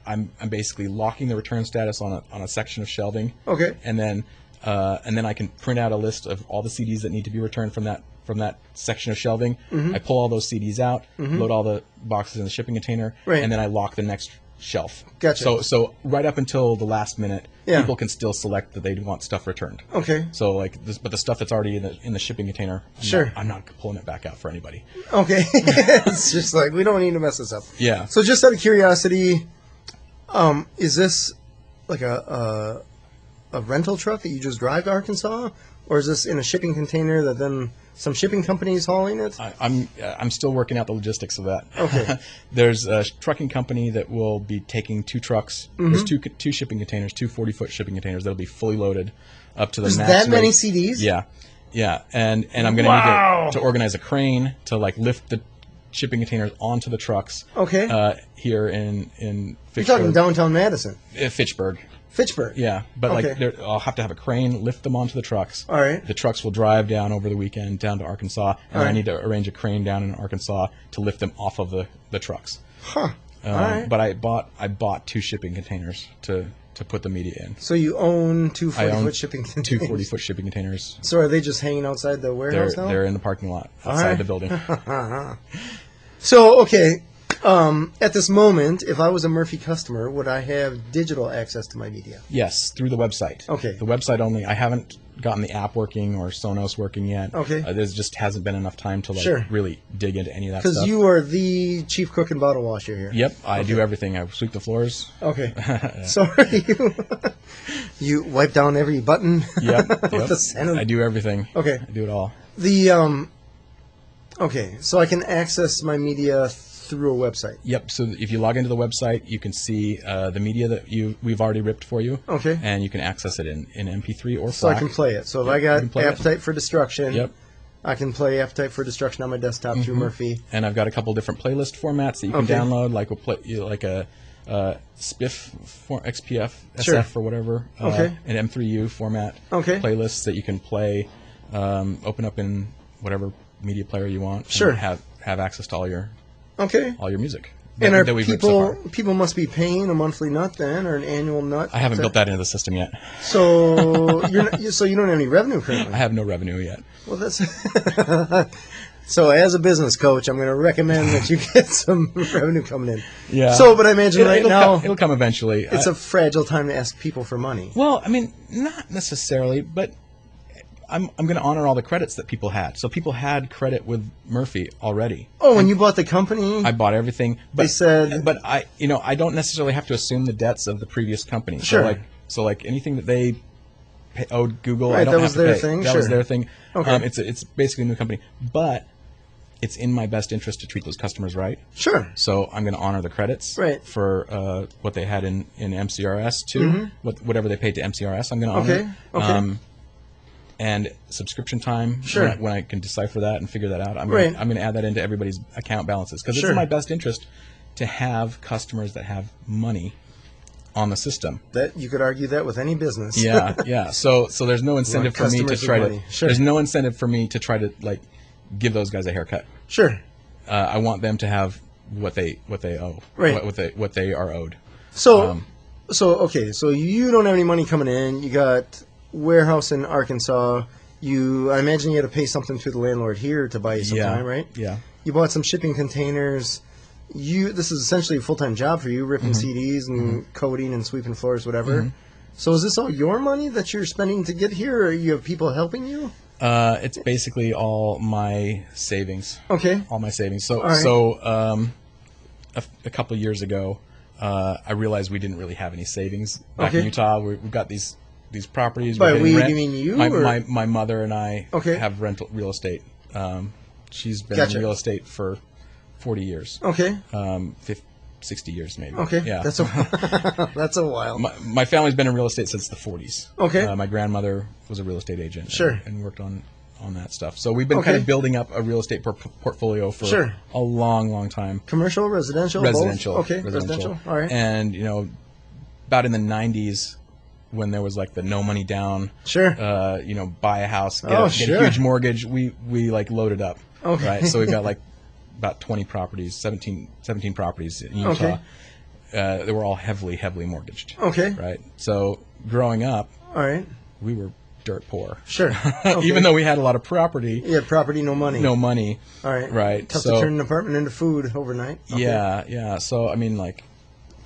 I'm basically locking the return status on a section of shelving. Okay. And then I can print out a list of all the CDs that need to be returned from that section of shelving. I pull all those CDs out, load all the boxes in the shipping container, and then I lock the next shelf. Gotcha. So right up until the last minute, people can still select that they want stuff returned. Okay. So but the stuff that's already in the shipping container, I'm not pulling it back out for anybody. Okay. It's just like, we don't need to mess this up. Yeah. So just out of curiosity, is this like a rental truck that you just drive to Arkansas, or is this in a shipping container that then some shipping company is hauling it? I'm still working out the logistics of that. Okay. There's a trucking company that will be taking 2 trucks. There's two shipping containers, 2 40-foot shipping containers that'll be fully loaded up to the max. There's that many CDs? Yeah. And I'm going to need to organize a crane to like lift shipping containers onto the trucks. Okay. Here in Fitchburg. You're talking downtown Madison. Fitchburg. Fitchburg. Yeah, but like I'll have to have a crane lift them onto the trucks. All right. The trucks will drive down over the weekend down to Arkansas, and I need to arrange a crane down in Arkansas to lift them off of the trucks. Huh. All right. But I bought 2 shipping containers to put the media in. So you own 2 40-foot shipping containers? 2 40-foot shipping containers. So are they just hanging outside the warehouse now? They're in the parking lot outside the building. So, okay. At this moment, if I was a Murfie customer, would I have digital access to my media? Yes, through the website. Okay. The website only. I haven't gotten the app working or Sonos working yet. Okay. There just hasn't been enough time to really dig into any of that stuff. Because you are the chief cook and bottle washer here. Yep, I do everything. I sweep the floors. Okay. So are you? You wipe down every button. Yep. With the center. I do everything. Okay. I do it all. Okay, so I can access my media through a website. Yep. So if you log into the website, you can see the media that we've already ripped for you. Okay. And you can access it in MP3 or FLAC. So I can play it. So if I got Appetite for Destruction, yep, I can play Appetite for Destruction on my desktop through Murfie. And I've got a couple different playlist formats that you can download, like a SPIF, XPF, SF, or whatever, an M3U format playlists that you can play, open up in whatever media player you want. Sure. And have access to all your music. And are people must be paying a monthly nut then, or an annual nut? I haven't built that into the system yet. So you don't have any revenue currently? I have no revenue yet. Well, that's so. As a business coach, I'm going to recommend that you get some revenue coming in. Yeah. So, but I imagine now it'll come eventually. It's a fragile time to ask people for money. Well, I mean, not necessarily, but I'm going to honor all the credits that people had. So people had credit with Murfie already. Oh, when you bought the company? I bought everything. But, they said... But I don't necessarily have to assume the debts of the previous company. Sure. So anything that they owed Google, right, I don't have to pay. That was their thing? That was their thing. Okay. It's basically a new company. But it's in my best interest to treat those customers right. Sure. So I'm going to honor the credits for what they had in MCRS too. Whatever they paid to MCRS, I'm going to honor. Okay. And subscription time, when I can decipher that and figure that out, I'm going to add that into everybody's account balances, because it's in my best interest to have customers that have money on the system. That you could argue that with any business. Yeah. So there's no incentive for me to try to. There's no incentive for me to try to give those guys a haircut. Sure. I want them to have what they owe. Right. What they are owed. So so you don't have any money coming in. You got warehouse in Arkansas. I imagine you had to pay something to the landlord here to buy you some time, right? Yeah. You bought some shipping containers. This is essentially a full-time job for you, ripping CDs and coding and sweeping floors, whatever. So is this all your money that you're spending to get here, or you have people helping you? It's basically all my savings. Okay. All my savings. So a couple of years ago, I realized we didn't really have any savings back in Utah. We've got these properties. By we, you mean you? My mother and I have rental real estate. She's been in real estate for 40 years. Okay. 60 years maybe. Okay. Yeah. That's a while. My family's been in real estate since the 40s. Okay. My grandmother was a real estate agent. Sure. And worked on that stuff. So we've been kind of building up a real estate portfolio for a long time. Commercial, residential? Residential. Both? Okay. Residential. All right. And about in the 90s, when there was the no money down, buy a house, get a huge mortgage, we loaded up. Okay. Right. So we've got about 20 properties, 17 properties in Utah. Okay. They were all heavily mortgaged. Okay. Right. So growing up, we were dirt poor. Sure. Okay. Even though we had a lot of property. Yeah, property, no money. No money. All right. Right. Tough to turn an apartment into food overnight. Okay. Yeah. So I mean,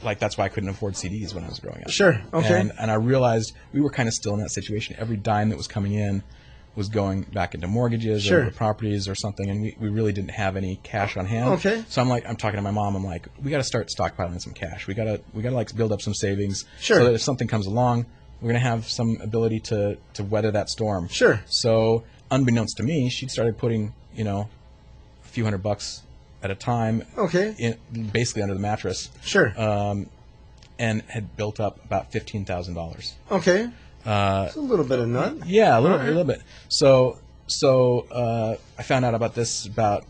that's why I couldn't afford CDs when I was growing up. Sure. Okay. And I realized we were kind of still in that situation. Every dime that was coming in was going back into mortgages or properties or something, and we really didn't have any cash on hand. Okay. So I'm talking to my mom. I'm like, we got to start stockpiling some cash. We got to build up some savings. Sure. So that if something comes along, we're gonna have some ability to weather that storm. Sure. So unbeknownst to me, she started putting a few $100 at a time. Okay. Basically under the mattress. Sure. And had built up about $15,000. Okay. It's a little bit of nut. Yeah, a little bit. So I found out about this about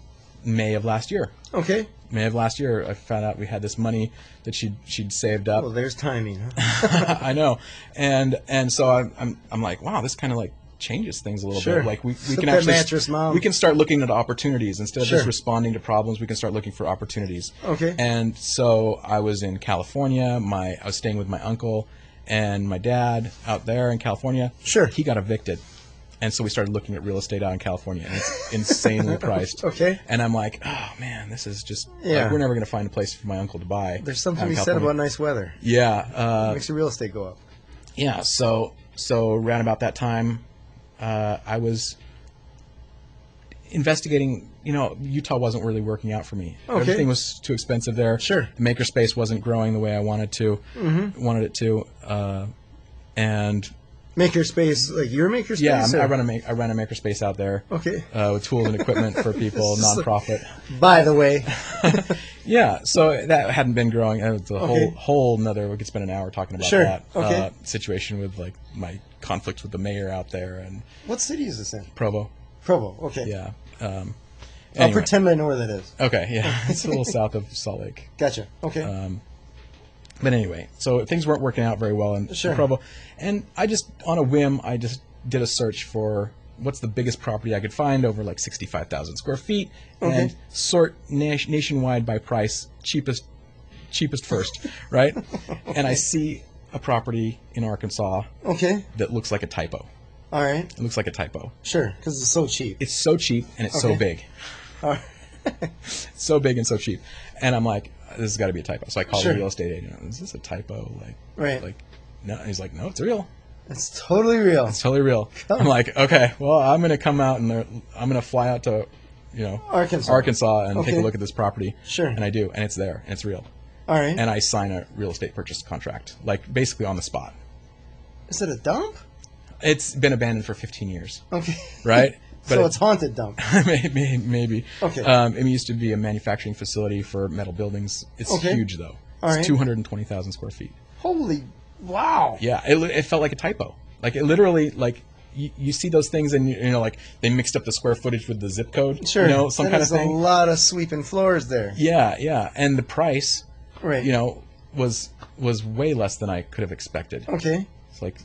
May of last year. Okay. May of last year, I found out we had this money that she'd saved up. Well, there's timing. Huh? I know, and so I'm like, wow, this kind of like changes things a little bit. Like we can actually mattress, Mom. We can start looking at opportunities instead of just responding to problems. We can start looking for opportunities. Okay. And so I was in California. I was staying with my uncle and my dad out there in California. Sure. He got evicted. And so we started looking at real estate out in California, and it's insanely priced. Okay. And I'm like, oh man, this is just like, we're never going to find a place for my uncle to buy. There's something to be said about nice weather. Yeah. Makes your real estate go up. Yeah. So around about that time, I was investigating. You know, Utah wasn't really working out for me. Okay. Everything was too expensive there. Sure. The makerspace wasn't growing the way I wanted it to, and. Makerspace, like your makerspace? Yeah, I run a makerspace out there. Okay. With tools and equipment for people, nonprofit. By the way. Yeah, so that hadn't been growing. It's a whole nother. We could spend an hour talking about that situation with like my conflicts with the mayor out there and. What city is this in? Provo. Provo. Okay. Yeah. Anyway. I'll pretend I know where that is. Okay. Yeah, it's a little south of Salt Lake. Gotcha. Okay. But anyway, so things weren't working out very well in Provo. And I just, on a whim, I just did a search for what's the biggest property I could find over like 65,000 square feet and sort nationwide by price, cheapest first, right? And I see a property in Arkansas that looks like a typo. All right. It looks like a typo. Sure, because it's so cheap. It's so cheap and it's so big. All right. So big and so cheap. And I'm like, this has got to be a typo. So I called the real estate agent. Is this a typo? Like, no. And he's like, no, it's real. It's totally real. It's totally real. I'm like, okay, well, I'm going to come out and I'm going to fly out to, Arkansas and take a look at this property. Sure. And I do, and it's there, and it's real. All right. And I sign a real estate purchase contract, like basically on the spot. Is it a dump? It's been abandoned for 15 years. Okay. Right? But so it's haunted dump. Maybe. Okay. It used to be a manufacturing facility for metal buildings. It's huge, though. It's 220,000 square feet. Holy, wow. Yeah, it felt like a typo. Like, it literally, like, you see those things and, like, they mixed up the square footage with the zip code. Sure. Some kind of thing. There's a lot of sweeping floors there. Yeah. And the price, was way less than I could have expected. Okay. It's like...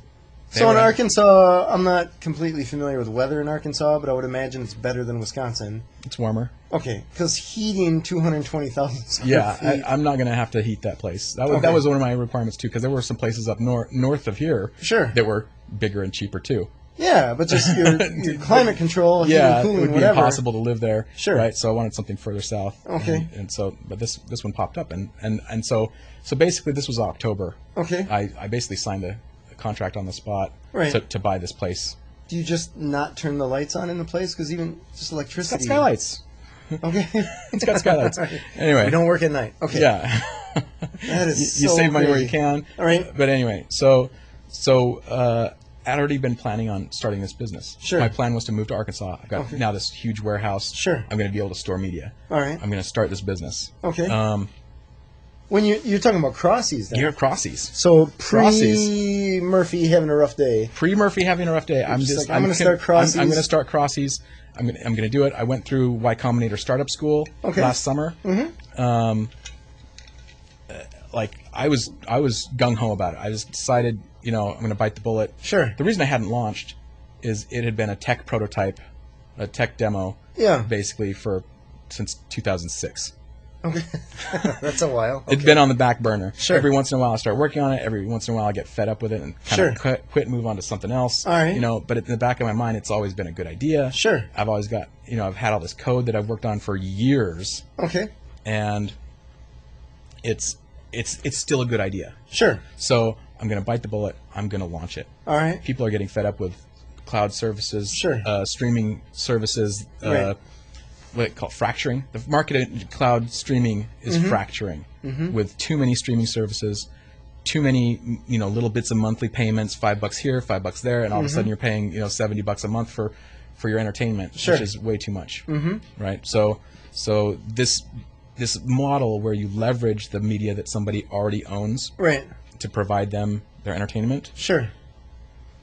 So in Arkansas, I'm not completely familiar with weather in Arkansas, but I would imagine it's better than Wisconsin. It's warmer. Okay, because heating 220,000 square feet. I'm not going to have to heat that place. That was one of my requirements, too, because there were some places up north of here that were bigger and cheaper, too. Yeah, but just your climate control, heating, cooling, it would be whatever. impossible to live there. Sure. Right, so I wanted something further south. Okay. And so, but this one popped up, and so basically this was October. Okay. I basically signed a contract on the spot to buy this place. Do you just not turn the lights on in the place? Because even just electricity... It's got skylights. Okay. It's got skylights. Anyway. You don't work at night. Okay. Yeah. That is you so save money crazy. where you can. All right. But anyway, so I'd already been planning on starting this business. Sure. My plan was to move to Arkansas. I've got now this huge warehouse. Sure. I'm going to be able to store media. All right. I'm going to start this business. Okay. When you're talking about Crossies, then. You're at Crossies. So pre-Murfie having a rough day. Pre-Murfie having a rough day. I'm going to start Crossies. I'm going to start Crossies. I'm going to do it. I went through Y Combinator Startup School last summer. Mm-hmm. I was gung ho about it. I just decided, I'm going to bite the bullet. Sure. The reason I hadn't launched is it had been a tech prototype, a tech demo. Yeah. Basically since 2006. Okay. That's a while. Okay. It's been on the back burner. Sure. Every once in a while I start working on it. Every once in a while I get fed up with it and kind of quit and move on to something else. All right. But in the back of my mind, it's always been a good idea. Sure. I've always got, I've had all this code that I've worked on for years. Okay. And it's still a good idea. Sure. So I'm going to bite the bullet. I'm going to launch it. All right. People are getting fed up with cloud services, streaming services, what they call fracturing. The market in cloud streaming is fracturing with too many streaming services, too many little bits of monthly payments, $5 here, $5 there, and all of a sudden you're paying $70 a month for your entertainment, which is way too much, right? So this model where you leverage the media that somebody already owns, to provide them their entertainment,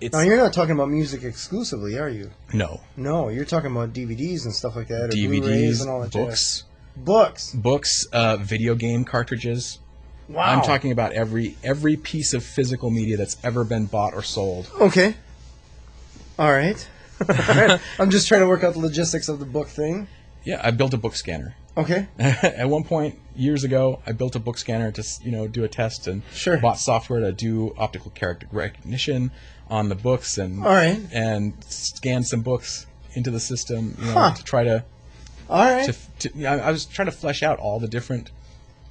Now, you're not talking about music exclusively, are you? No. No, you're talking about DVDs and stuff like that, or DVDs, Blu-rays and all that books. Books, video game cartridges. Wow. I'm talking about every piece of physical media that's ever been bought or sold. Okay. All right. I'm just trying to work out the logistics of the book thing. Yeah, I built a book scanner. Okay. At one point, years ago, I built a book scanner to do a test and bought software to do optical character recognition on the books and and scan some books into the system to try to. All right. I was trying to flesh out all the different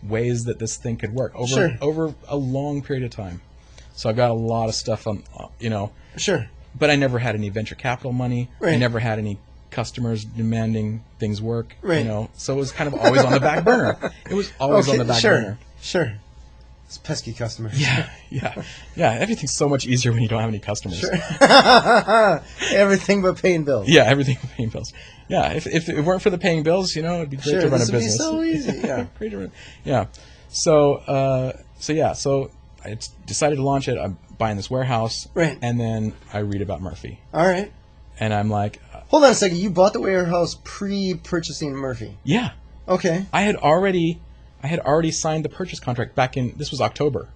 ways that this thing could work over a long period of time. So I've got a lot of stuff on, Sure. But I never had any venture capital money. Right. I never had any customers demanding things work. Right. So it was kind of always on the back burner. It was always on the back burner. Sure. It's pesky customers. Yeah. Everything's so much easier when you don't have any customers. Sure. Everything but paying bills. Yeah, everything but paying bills. Yeah, if it weren't for the paying bills, it'd be great to run a business. Sure, this would be so easy. Yeah. Great to run. Yeah. So I decided to launch it. I'm buying this warehouse. Right. And then I read about Murfie. All right. And I'm like, hold on a second. You bought the warehouse pre-purchasing Murfie. Yeah. Okay. I had already signed the purchase contract back in, this was October.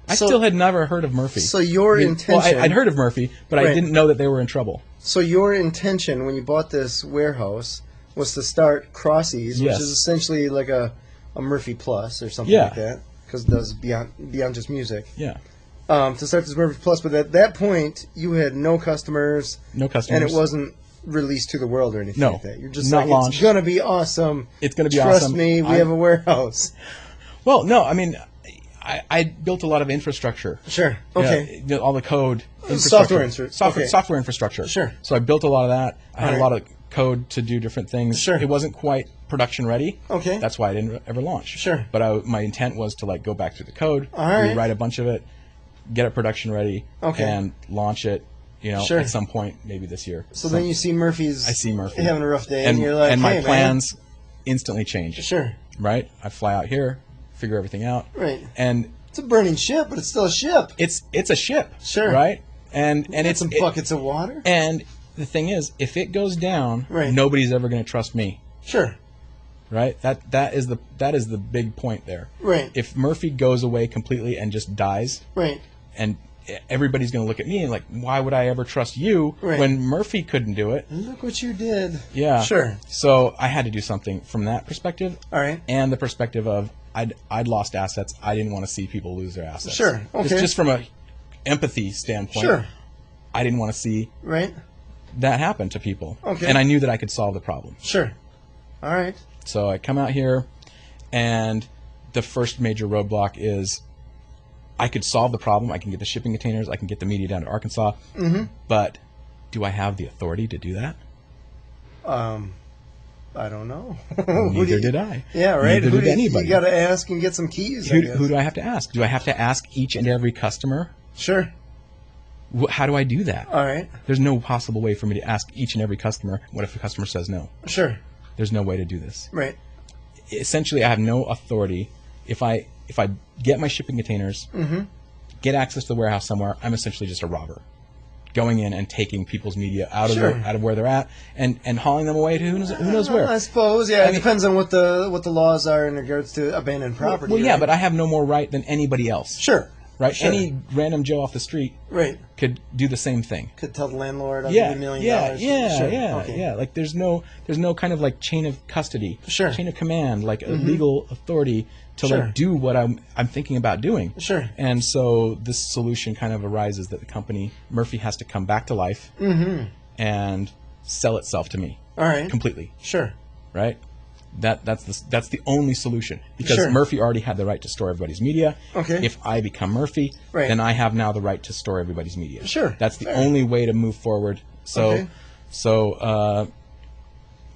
I still had never heard of Murfie. So your intention... Well, I'd heard of Murfie, but I didn't know that they were in trouble. So your intention when you bought this warehouse was to start Crossies, which is essentially like a Murfie Plus or something like that, because it does beyond just music. Yeah. To start this Murfie Plus, but at that point, you had no customers. No customers. And it wasn't released to the world or anything like that. You're just not launched. It's going to be awesome. It's going to be Trust awesome. me, we have a warehouse. Well, no, I mean, I built a lot of infrastructure. Sure. Okay. All the code. Software infrastructure. Sure. So I built a lot of that. I had a lot of code to do different things. Sure. It wasn't quite production ready. Okay. That's why I didn't ever launch. Sure. But my intent was to go back through the code, rewrite a bunch of it, get it production ready, and launch it. At some point, maybe this year. So then you see Murphy's. I see Murfie having a rough day, and you're like, and hey, my plans instantly change. Sure. Right. I fly out here, figure everything out. Right. And it's a burning ship, but it's still a ship. It's a ship. Sure. Right. And it's some buckets of water. And the thing is, if it goes down, nobody's ever going to trust me. Sure. Right. That is the big point there. Right. If Murfie goes away completely and just dies. Right. And everybody's going to look at me and like, why would I ever trust you when Murfie couldn't do it? Look what you did. Yeah. Sure. So I had to do something from that perspective. All right. And the perspective of I'd lost assets. I didn't want to see people lose their assets. Sure. Okay. Just from a empathy standpoint. Sure. I didn't want to see that happen to people. Okay. And I knew that I could solve the problem. Sure. All right. So I come out here, and the first major roadblock is I could solve the problem. I can get the shipping containers. I can get the media down to Arkansas. Mm-hmm. But do I have the authority to do that? I don't know. Neither did I. Yeah, right. Neither did anybody. You got to ask and get some keys. Who do I have to ask? Do I have to ask each and every customer? Sure. How do I do that? All right. There's no possible way for me to ask each and every customer. What if the customer says no? Sure. There's no way to do this. Right. Essentially, I have no authority. If I get my shipping containers, get access to the warehouse somewhere, I'm essentially just a robber, going in and taking people's media out of where they're at and hauling them away to who knows where. I suppose, yeah. It depends on what the laws are in regards to abandoned property. Well, yeah, but I have no more right than anybody else. Sure. Right? Sure. Any random Joe off the street could do the same thing. Could tell the landlord, I'll give you $1 million. Yeah. Like there's no kind of like chain of custody, chain of command, like a legal authority to like do what I'm thinking about doing. Sure. And so this solution kind of arises that the company Murfie has to come back to life and sell itself to me. All right. Completely. Sure. Right? That's the only solution, because Murfie already had the right to store everybody's media. Okay. If I become Murfie, then I have now the right to store everybody's media. Sure. That's the only way to move forward. So I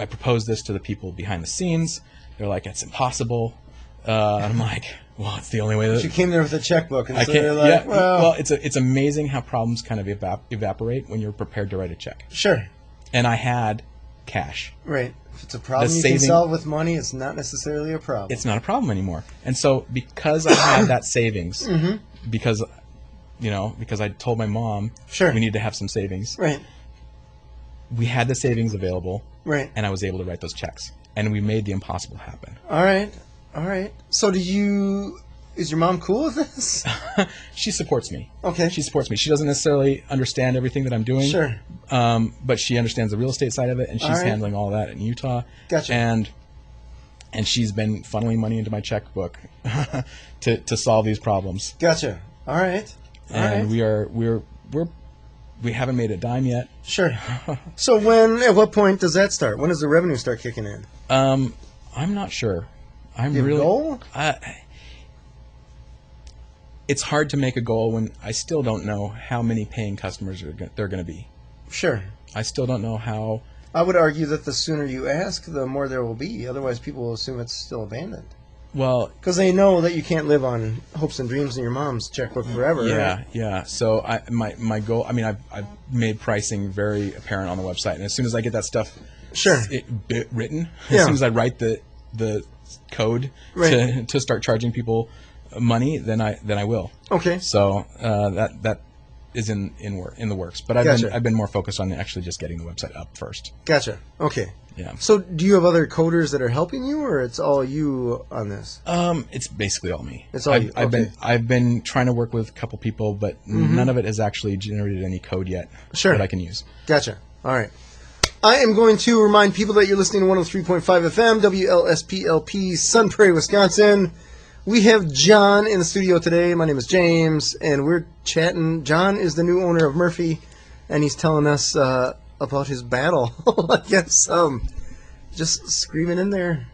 proposed this to the people behind the scenes. They're like, it's impossible. And I'm like, well, it's the only way that... You came there with a checkbook, and I so they're like, well, it's amazing how problems kind of evaporate when you're prepared to write a check. Sure. And I had cash. Right. If it's a problem you can solve with money, it's not necessarily a problem. It's not a problem anymore. And so because I had that savings, because you know, because I told my mom Sure. we need to have some savings. Right. We had the savings available. Right. And I was able to write those checks. And we made the impossible happen. All right. All right. So is your mom cool with this? She supports me. Okay. She supports me. She doesn't necessarily understand everything that I'm doing. Sure. But she understands the real estate side of it, and she's handling all that in Utah. Gotcha. And she's been funneling money into my checkbook to solve these problems. Gotcha. All right. And we haven't made a dime yet. Sure. So at what point does that start? When does the revenue start kicking in? I'm not sure. You have a goal? It's hard to make a goal when I still don't know how many paying customers they're going to be. Sure. I still don't know how. I would argue that the sooner you ask, the more there will be. Otherwise, people will assume it's still abandoned. Well, because they know that you can't live on hopes and dreams in your mom's checkbook forever. Yeah, right? Yeah. So my goal. I mean, I've made pricing very apparent on the website, and as soon as I get that stuff, written, as soon as I write the code to start charging people money, then I will. Okay. So that is in the works, but I've been more focused on actually just getting the website up first. Gotcha. Okay. Yeah. So do you have other coders that are helping you, or it's all you on this? It's basically all me. It's all you. Okay. I've been trying to work with a couple people, but none of it has actually generated any code yet that I can use. Gotcha. All right. I am going to remind people that you're listening to 103.5 FM, WLSPLP, Sun Prairie, Wisconsin. We have John in the studio today. My name is James, and we're chatting. John is the new owner of Murfie, and he's telling us about his battle. I guess just screaming in there,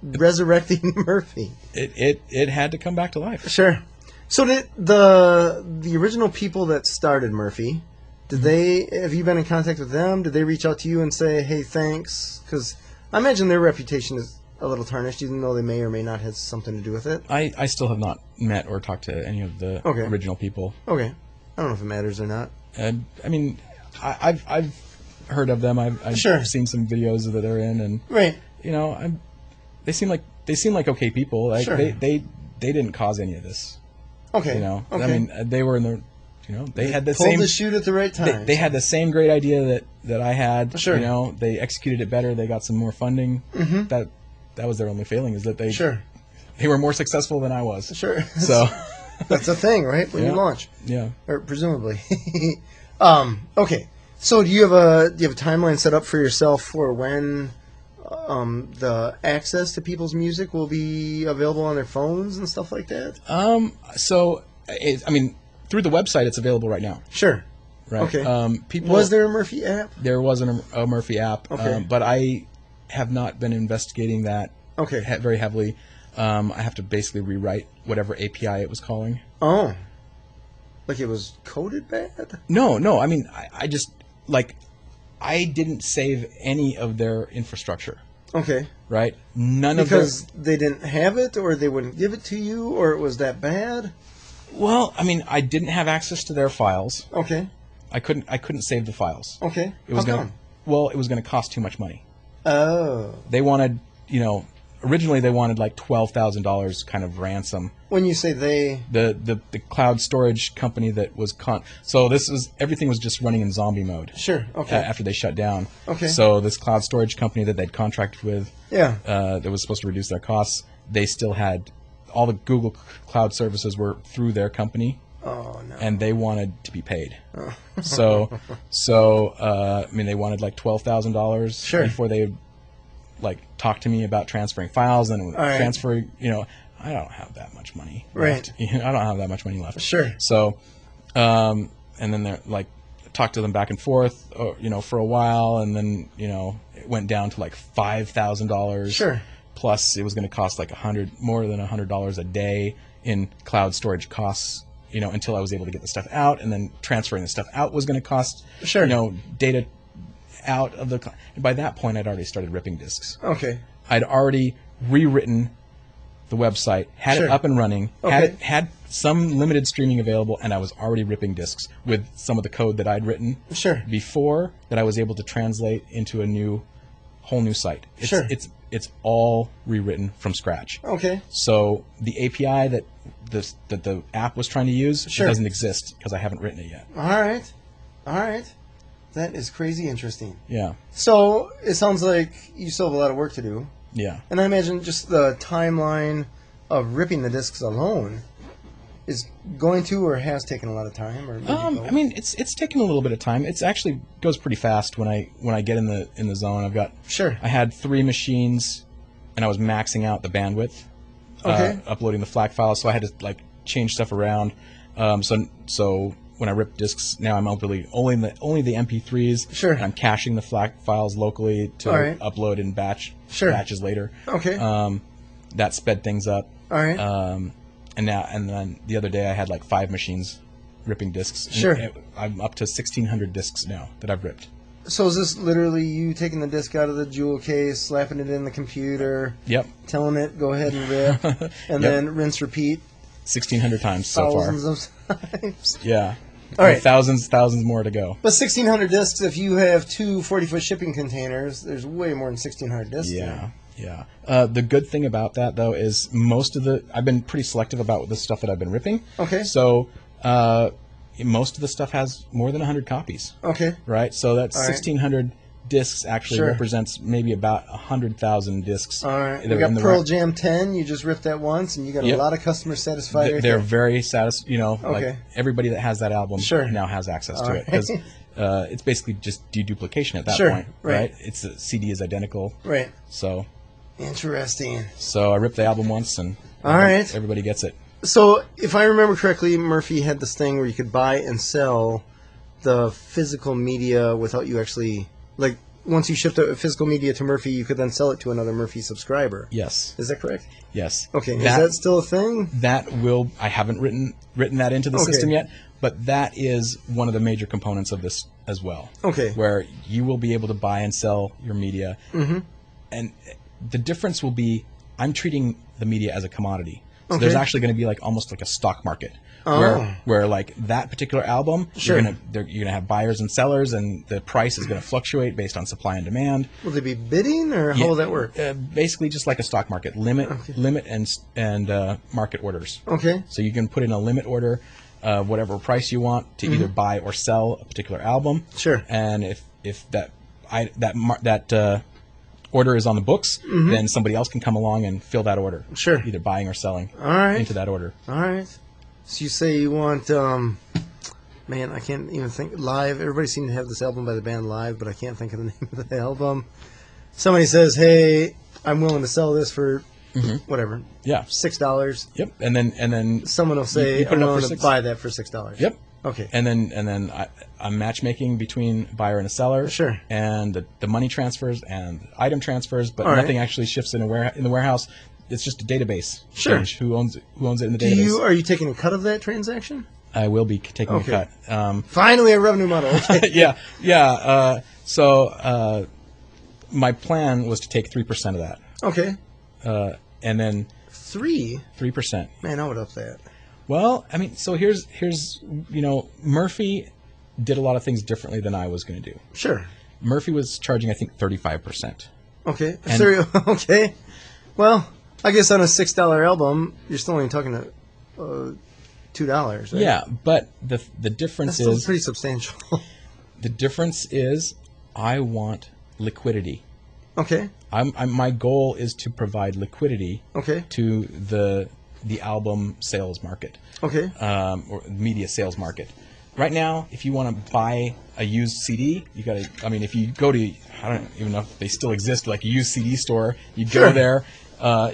resurrecting Murfie. It had to come back to life. Sure. So did the original people that started Murfie, have you been in contact with them? Did they reach out to you and say, hey, thanks? Because I imagine their reputation is a little tarnished, even though they may or may not have something to do with it. I still have not met or talked to any of the original people. Okay. I don't know if it matters or not. I mean, I've heard of them. I've seen some videos that they're in, and you know, they seem like okay people. Like they didn't cause any of this. Okay. You know, I mean, they were in the. You know, they had pulled the shoot at the right time. They had the same great idea that I had. Sure. You know, they executed it better. They got some more funding. Mm-hmm. That was their only failing, is that they were more successful than I was. Sure. So that's the thing, right? When you launch. Yeah. Or presumably. Okay. So do you have a timeline set up for yourself for when the access to people's music will be available on their phones and stuff like that? Through the website, it's available right now. Sure. Right. Okay. Was there a Murfie app? There was a Murfie app. Okay. But I have not been investigating that very heavily. I have to basically rewrite whatever API it was calling. Oh. Like it was coded bad? No. I mean, I just, I didn't save any of their infrastructure. Okay. Right? Because they didn't have it, or they wouldn't give it to you, or it was that bad? Well, I mean, I didn't have access to their files. Okay. I couldn't save the files. Okay. It was How come? Well, it was going to cost too much money. Oh. They wanted, originally they wanted like $12,000 kind of ransom. When you say they, the cloud storage company that was so everything was just running in zombie mode. Sure. Okay. After they shut down. Okay. So this cloud storage company that they'd contracted with, that was supposed to reduce their costs, they still had all the Google Cloud services were through their company. Oh no. And they wanted to be paid. Oh. So they wanted like $12,000 before they talk to me about transferring files and transferring. I don't have that much money left. I don't have that much money left. Sure. So, and then they're talked to them back and forth, for a while, and then it went down to $5,000. Sure. Plus, it was going to cost more than $100 a day in cloud storage costs. Until I was able to get the stuff out, and then transferring the stuff out was going to cost. Sure. Data out of the. And by that point, I'd already started ripping disks. Okay. I'd already rewritten the website, had it up and running, had some limited streaming available, and I was already ripping disks with some of the code that I'd written before that I was able to translate into a new whole new site. It's all rewritten from scratch. Okay. So the API that the app was trying to use it doesn't exist because I haven't written it yet. All right. That is crazy interesting. Yeah. So it sounds like you still have a lot of work to do. Yeah. And I imagine just the timeline of ripping the discs alone is going to or has taken a lot of time, or maybe I mean, it's taken a little bit of time. It's actually goes pretty fast when I get in the zone. I've got I had 3 machines, and I was maxing out the bandwidth, uploading the FLAC files. So I had to like change stuff around. So when I rip discs now, I'm uploading only the MP3s. And I'm caching the FLAC files locally to upload in batches later. Okay. That sped things up. All right. And then the other day I had like 5 machines ripping discs. I'm up to 1,600 discs now that I've ripped. So is this literally you taking the disc out of the jewel case, slapping it in the computer, telling it go ahead and rip, and then rinse, repeat? 1,600 times so far. Thousands of times. Yeah. All right. Thousands more to go. But 1,600 discs, if you have 2 40-foot shipping containers, there's way more than 1,600 discs. Yeah. Yeah. The good thing about that, though, is I've been pretty selective about the stuff that I've been ripping. Okay. So most of the stuff has more than 100 copies. Okay. Right? So that's 1,600 discs actually represents maybe about 100,000 discs. All right. You got Pearl Jam 10. You just ripped that once, and you got a lot of customers satisfied. They're very satisfied. You know, like everybody that has that album now has access to it. Because it's basically just deduplication at that point. Right. It's the CD is identical. Right. So... Interesting. So I ripped the album once, and everybody gets it. So if I remember correctly, Murphy had this thing where you could buy and sell the physical media without you actually, like, once you shipped the physical media to Murphy, you could then sell it to another Murphy subscriber. Yes. Is that correct? Yes. Okay. Is that still a thing? I haven't written that into the system yet, but that is one of the major components of this as well. Okay. Where you will be able to buy and sell your media. Mm-hmm. And the difference will be I'm treating the media as a commodity. So there's actually going to be like almost like a stock market where like that particular album you're gonna have buyers and sellers, and the price is going to fluctuate based on supply and demand. Will they be bidding, or how will that work? Basically, just like a stock market, limit and market orders. Okay. So you can put in a limit order, whatever price you want to either buy or sell a particular album. Sure. And if that order is on the books, then somebody else can come along and fill that order. Sure. Either buying or selling into that order. All right. So you say you want, man, I can't even think, Live. Everybody seems to have this album by the band Live, but I can't think of the name of the album. Somebody says, hey, I'm willing to sell this for whatever. Yeah. $6. Yep. And then someone will say, I'm willing to buy that for $6. Yep. Okay. And then I'm matchmaking between a buyer and a seller. Sure. And the money transfers and item transfers, but nothing actually shifts in the warehouse. It's just a database. Sure. Change. Who owns it in the database? Are you taking a cut of that transaction? I will be taking a cut. Finally, a revenue model. Okay. Yeah. So my plan was to take 3% of that. Okay. And then 3%. Man, I would up that. Well, I mean, so here's Murphy did a lot of things differently than I was going to do. Sure. Murphy was charging, I think, 35%. Okay. Okay. Well, I guess on a $6 album, you're still only talking $2, right? Yeah, but the difference is pretty substantial. The difference is I want liquidity. Okay. My goal is to provide liquidity to the album sales market. Okay. Or media sales market. Right now, if you want to buy a used CD, you got to. I mean, if you go to, I don't even know if they still exist, like a used CD store, you go there,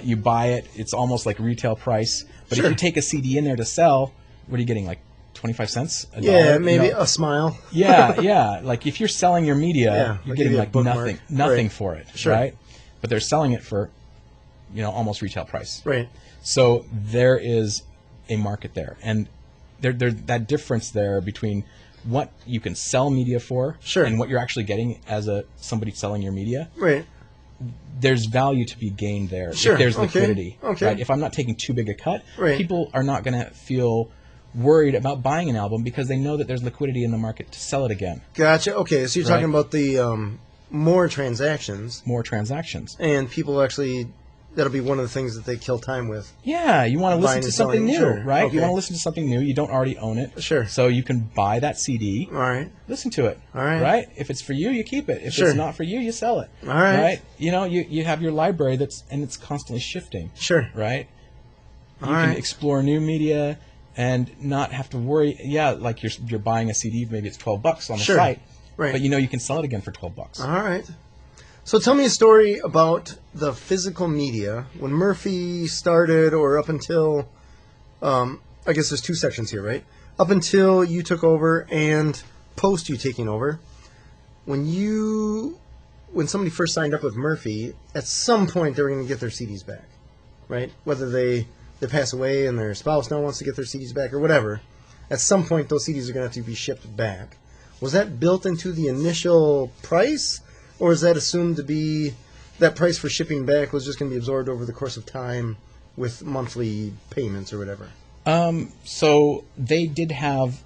you buy it. It's almost like retail price. But if you take a CD in there to sell, what are you getting? Like 25 cents? $1? Yeah, maybe a smile. Yeah. Like if you're selling your media, you're getting like nothing for it, right? But they're selling it for, almost retail price. Right. So there is a market there, and there's that difference there between what you can sell media for and what you're actually getting as somebody selling your media. Right. There's value to be gained there if there's liquidity. Okay. Right? If I'm not taking too big a cut, right. people are not going to feel worried about buying an album because they know that there's liquidity in the market to sell it again. Gotcha. Okay, so you're talking about the more transactions. More transactions. And people actually, that'll be one of the things that they kill time with. Yeah, you want to listen to something new, right? Okay. You want to listen to something new. You don't already own it. Sure. So you can buy that CD. All right. Listen to it. All right. Right? If it's for you, you keep it. If it's not for you, you sell it. All right. Right? You have your library and it's constantly shifting. Sure. Right? You can explore new media and not have to worry. Yeah, like you're buying a CD, maybe it's $12 on the site. Right. But you can sell it again for $12. All right. So tell me a story about the physical media. When Murfie started, or up until, I guess there's two sections here, right? Up until you took over and post you taking over. When somebody first signed up with Murfie, at some point they were going to get their CDs back, right? Whether they pass away and their spouse now wants to get their CDs back or whatever, at some point those CDs are going to have to be shipped back. Was that built into the initial price, or is that assumed to be that price for shipping back was just going to be absorbed over the course of time with monthly payments or whatever? So they did have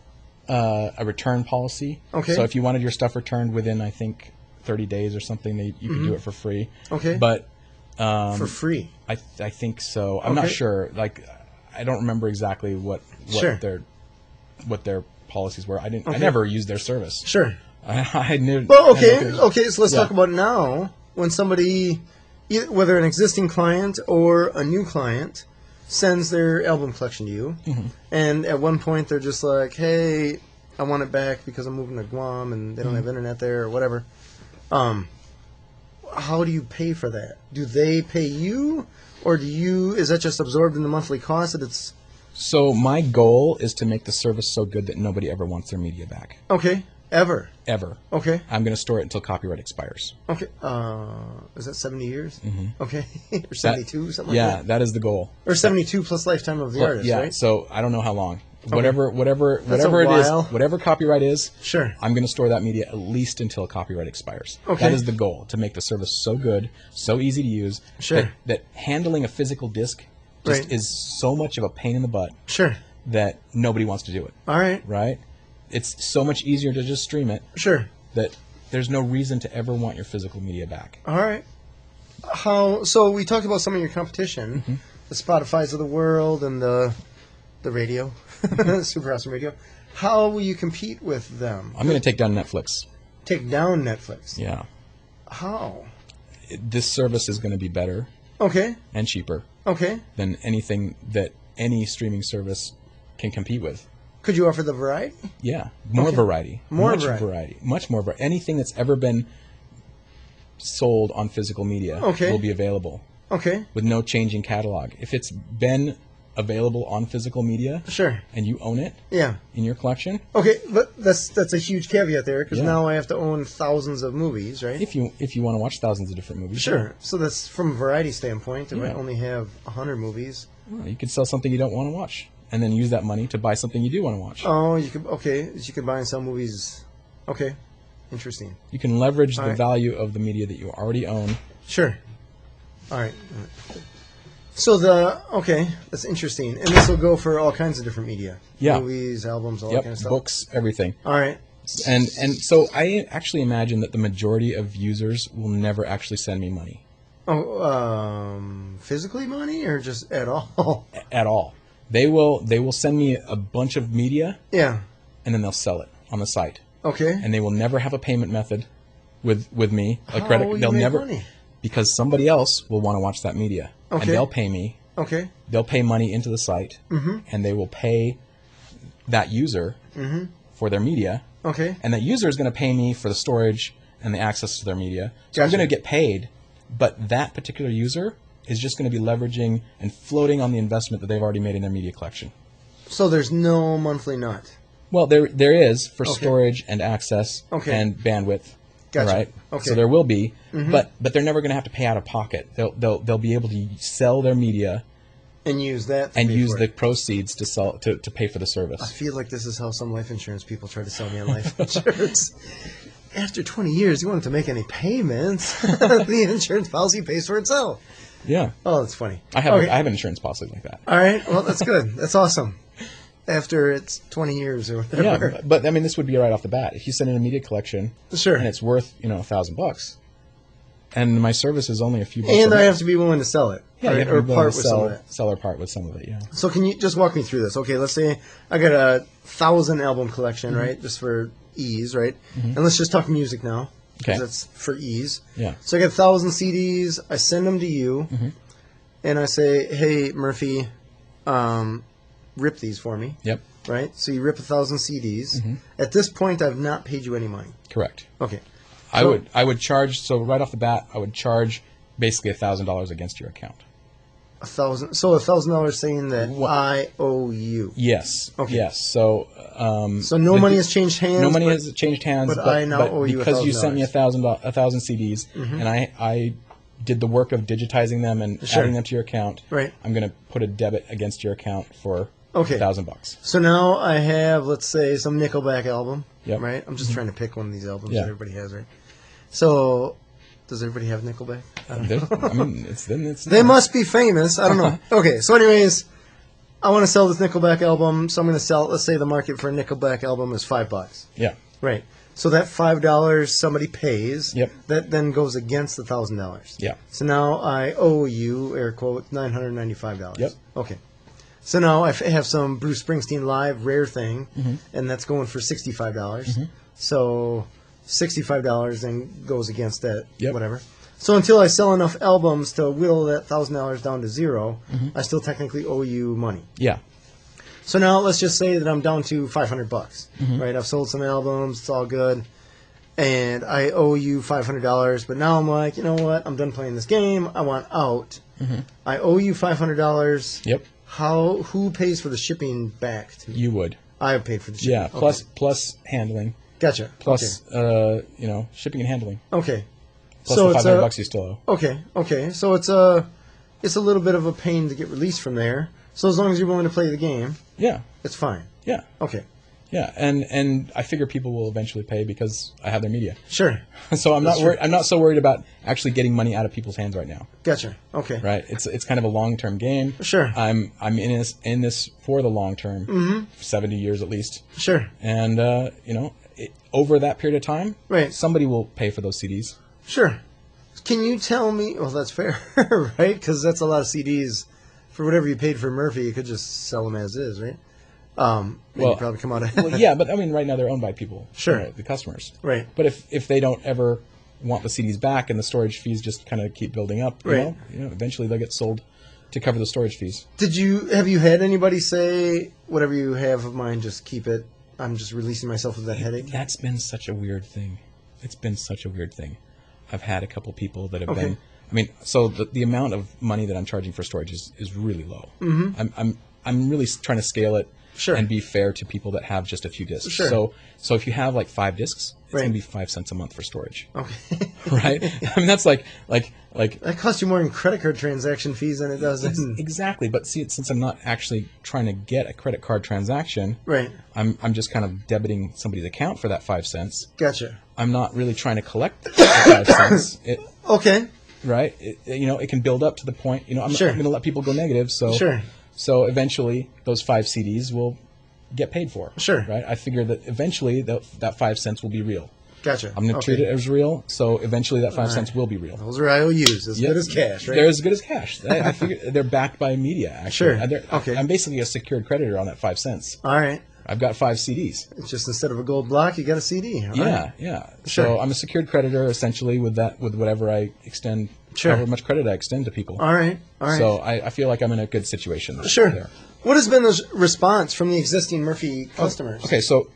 a return policy. Okay. So if you wanted your stuff returned within, I think, 30 days or something, you could do it for free. Okay. But for free? I think so. I'm not sure. Like, I don't remember exactly what their policies were. I never used their service. Sure. I knew. Well, okay. So let's talk about now. When somebody, whether an existing client or a new client, sends their album collection to you, and at one point they're just like, "Hey, I want it back because I'm moving to Guam and they don't have internet there or whatever." How do you pay for that? Do they pay you, or is that just absorbed in the monthly cost that it's? So my goal is to make the service so good that nobody ever wants their media back. Okay. Ever. Okay. I'm going to store it until copyright expires. Okay. Is that 70 years? Mm-hmm. Okay. Or 72, something like that? Yeah, that is the goal. Or 72 plus lifetime of the artist, right? So I don't know how long. Whatever it is, whatever copyright is, sure. I'm going to store that media at least until copyright expires. Okay. That is the goal, to make the service so good, so easy to use, sure. that handling a physical disc just is so much of a pain in the butt, sure. that nobody wants to do it. All right. Right? It's so much easier to just stream it. Sure. That there's no reason to ever want your physical media back. All right. So we talked about some of your competition, the Spotifys of the world and the radio, Super Awesome Radio. How will you compete with them? I'm going to take down Netflix. Take down Netflix? Yeah. How? This service is going to be better. Okay. And cheaper. Okay. Than anything that any streaming service can compete with. Could you offer the variety? Yeah. More variety. Much more variety. Anything that's ever been sold on physical media will be available. Okay. With no changing catalog. If it's been available on physical media, sure, and you own it, in your collection. Okay, but that's a huge caveat there, because now I have to own thousands of movies, right? If you want to watch thousands of different movies, sure. So that's from a variety standpoint. If I only have 100 movies, well, you could sell something you don't want to watch, and then use that money to buy something you do want to watch. Oh, you could. Okay, you could buy and sell movies. Okay, interesting. You can leverage the value of the media that you already own. Sure. All right. So that's interesting. And this will go for all kinds of different media. Yeah. Movies, albums, all that kind of stuff. Books, everything. All right. And so I actually imagine that the majority of users will never actually send me money. Oh, physically money, or just at all? At all. They will send me a bunch of media. Yeah. And then they'll sell it on the site. Okay. And they will never have a payment method with me. How will you make money? Because somebody else will want to watch that media. Okay. And they'll pay me. Okay. They'll pay money into the site. And they will pay that user for their media. Okay. And that user is going to pay me for the storage and the access to their media. So I'm going to get paid, but that particular user is just going to be leveraging and floating on the investment that they've already made in their media collection. So there's no monthly nut? Well, there is for storage and access and bandwidth. Gotcha. Right? Okay. So there will be, but they're never going to have to pay out of pocket. They'll be able to sell their media and use that and use the proceeds to sell to pay for the service. I feel like this is how some life insurance people try to sell me on life insurance. After 20 years, you want them to make any payments. The insurance policy pays for itself. Yeah. Oh, that's funny. I have an insurance policy like that. All right. Well, that's good. That's awesome. after it's 20 years or whatever. Yeah, but I mean, this would be right off the bat. If you send in a media collection, sure, and it's worth $1,000, and my service is only a few bucks, and I have to be willing to sell it, yeah, right? Or part with some of it. Sell or part with some of it, yeah. So can you just walk me through this? Okay, let's say I got a 1,000 album collection, right? Just for ease, right? And let's just talk music now. Okay. That's for ease. Yeah. So I get 1,000 CDs. I send them to you, and I say, "Hey, Murphy, rip these for me." Yep. Right. So you rip 1,000 CDs. At this point, I've not paid you any money. Correct. Okay. So, I would charge. So right off the bat, I would charge basically $1,000 against your account. 1,000. So $1,000 saying that I owe you. Yes. Okay. Yes. So. So no money has changed hands. No money has changed hands. But I now owe you $1,000. Because you sent me 1,000 CDs, and I did the work of digitizing them and adding them to your account. Right. I'm going to put a debit against your account for $1,000. So now I have, let's say, some Nickelback album. Yep. Right. I'm just trying to pick one of these albums that everybody has, right? So. Does everybody have Nickelback? I don't know. I mean, it's they must be famous. I don't know. Okay, so anyways, I want to sell this Nickelback album, so I'm going to sell it. Let's say the market for a Nickelback album is $5. Yeah. Right. So that $5 somebody pays. Yep. That then goes against the $1,000. Yeah. So now I owe you, air quote, $995. Yep. Okay. So now I have some Bruce Springsteen live rare thing, and that's going for $65. So $65 then goes against that, whatever. So until I sell enough albums to whittle that $1,000 down to zero, I still technically owe you money. Yeah. So now let's just say that I'm down to $500, right? I've sold some albums, it's all good, and I owe you $500. But now I'm like, you know what? I'm done playing this game. I want out. I owe you $500. Yep. Who pays for the shipping back to me? You would. I have paid for the shipping. Yeah. Plus handling. Gotcha. Plus, shipping and handling. Okay. Plus so the $500 you still owe. Okay. So it's a little bit of a pain to get released from there. So as long as you're willing to play the game, it's fine. Yeah. Okay. Yeah, and I figure people will eventually pay because I have their media. Sure. So I'm not worried. I'm not so worried about actually getting money out of people's hands right now. Gotcha. Okay. Right. It's kind of a long-term game. Sure. I'm in this for the long term. 70 years at least. Sure. And over that period of time, right, somebody will pay for those CDs. Sure. Can you tell me? Well, that's fair, right? Because that's a lot of CDs. For whatever you paid for Murphy, you could just sell them as is, right? Well, probably come out ahead. Well, yeah, but I mean, right now they're owned by people. Sure. Right, the customers. Right. But if they don't ever want the CDs back and the storage fees just kind of keep building up, you know, eventually they'll get sold to cover the storage fees. Have you had anybody say, whatever you have of mine, just keep it? I'm just releasing myself of that headache? That's been such a weird thing. It's been such a weird thing. I've had a couple people that have been. I mean, so the amount of money that I'm charging for storage is really low. I'm really trying to scale it and be fair to people that have just a few discs. Sure. So if you have like 5 discs, it's going to be 5 cents a month for storage. Okay. Right? I mean, that's like that costs you more in credit card transaction fees than it does in... Exactly. But see, since I'm not actually trying to get a credit card transaction, right, I'm just kind of debiting somebody's account for that 5 cents. Gotcha. I'm not really trying to collect the 5 cents. Okay. Right? It can build up to the point, I'm not going to let people go negative. So eventually those 5 CDs will get paid for. Sure. Right? I figure that eventually that 5 cents will be real. Gotcha. I'm going to treat it as real, so eventually that 5 cents will be real. Those are IOUs, as good as cash, right? They're as good as cash. I figure they're backed by media, actually. Sure. Okay. I'm basically a secured creditor on that 5 cents. All right. I've got 5 CDs. It's just instead of a gold block, you got a CD. Yeah. Sure. So I'm a secured creditor, essentially, with whatever I extend, however much credit I extend to people. All right. So I feel like I'm in a good situation there. What has been the response from the existing Murphy customers? Okay, so,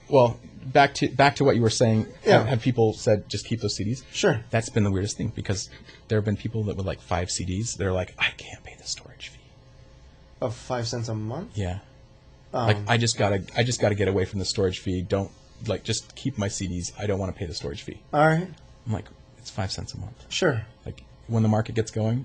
back to what you were saying. Have people said, just keep those CDs? Sure. That's been the weirdest thing, because there have been people that with like 5 CDs, they're like, I can't pay the storage fee. Of 5 cents a month? Yeah. I just gotta get away from the storage fee. Don't just keep my CDs. I don't want to pay the storage fee. All right. I'm like, it's 5 cents a month. Sure. Like when the market gets going,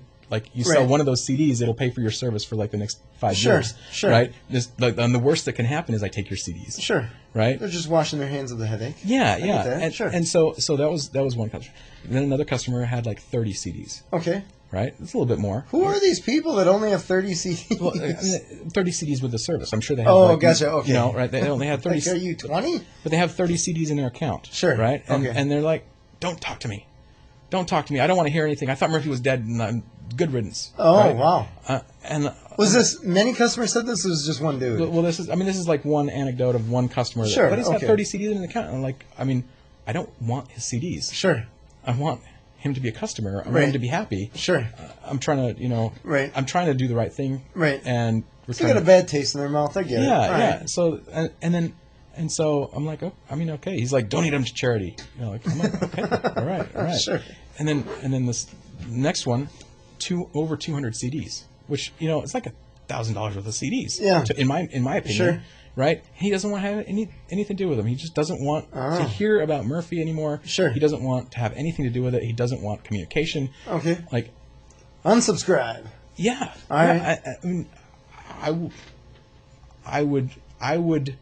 you sell one of those CDs, it'll pay for your service for the next 5 years. Sure. Right. And the worst that can happen is I take your CDs. Sure. Right. They're just washing their hands of the headache. Yeah. And so that was one customer. Then another customer had 30 CDs. Okay. right? It's a little bit more. Who are these people that only have 30 CDs? Well, I mean, 30 CDs with the service. I'm sure they have. Oh, gotcha. Okay. You know, right? They only have 30. Like, are you 20? But they have 30 CDs in their account. Sure. Right? And they're like, don't talk to me. Don't talk to me. I don't want to hear anything. I thought Murphy was dead, and good riddance. Oh, right? wow. And was this many customers said this? Or was just one dude? Well, this is like one anecdote of one customer. Sure. But he's got 30 CDs in the account. And I'm like, I mean, I don't want his CDs. Sure. I want him to be a customer. I want him to be happy. Sure. I'm trying to, I'm trying to do the right thing. Right. And they got a bad taste in their mouth. I get it. Yeah. So and so I'm like, oh, I mean, okay. He's like, donate them to charity. You know, like, I'm like, okay, all right. Sure. And then this next one, over 200 CDs, which it's like $1,000 worth of CDs. Yeah. In my opinion. Sure. Right. He doesn't want to have anything to do with them. He just doesn't want to hear about Murphy anymore. Sure. He doesn't want to have anything to do with it. He doesn't want communication. Okay. Like, unsubscribe. Yeah. All right. I mean, I would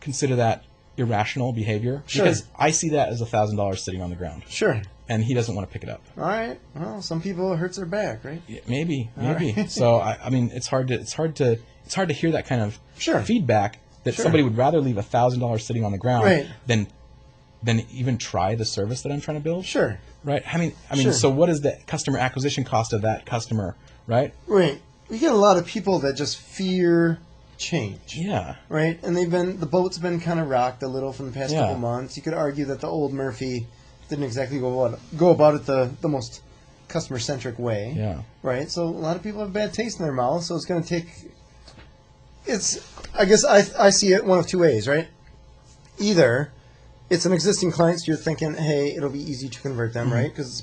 consider that irrational behavior because I see that as $1,000 sitting on the ground. Sure. And he doesn't want to pick it up. All right. Well, some people it hurts their back, right? Yeah, maybe. Right. So I mean, it's hard to hear that kind of feedback that somebody would rather leave $1,000 sitting on the ground than even try the service that I'm trying to build. Sure. Right. I mean. So what is the customer acquisition cost of that customer? Right. Right. We get a lot of people that just fear change. Yeah. Right. And the boat's been kind of rocked a little from the past couple months. You could argue that the old Murphy didn't exactly go about it the most customer-centric way. Yeah. Right? So a lot of people have bad taste in their mouth, so it's going to take... I guess I see it one of two ways, right? Either it's an existing client, so you're thinking, hey, it'll be easy to convert them, right? Because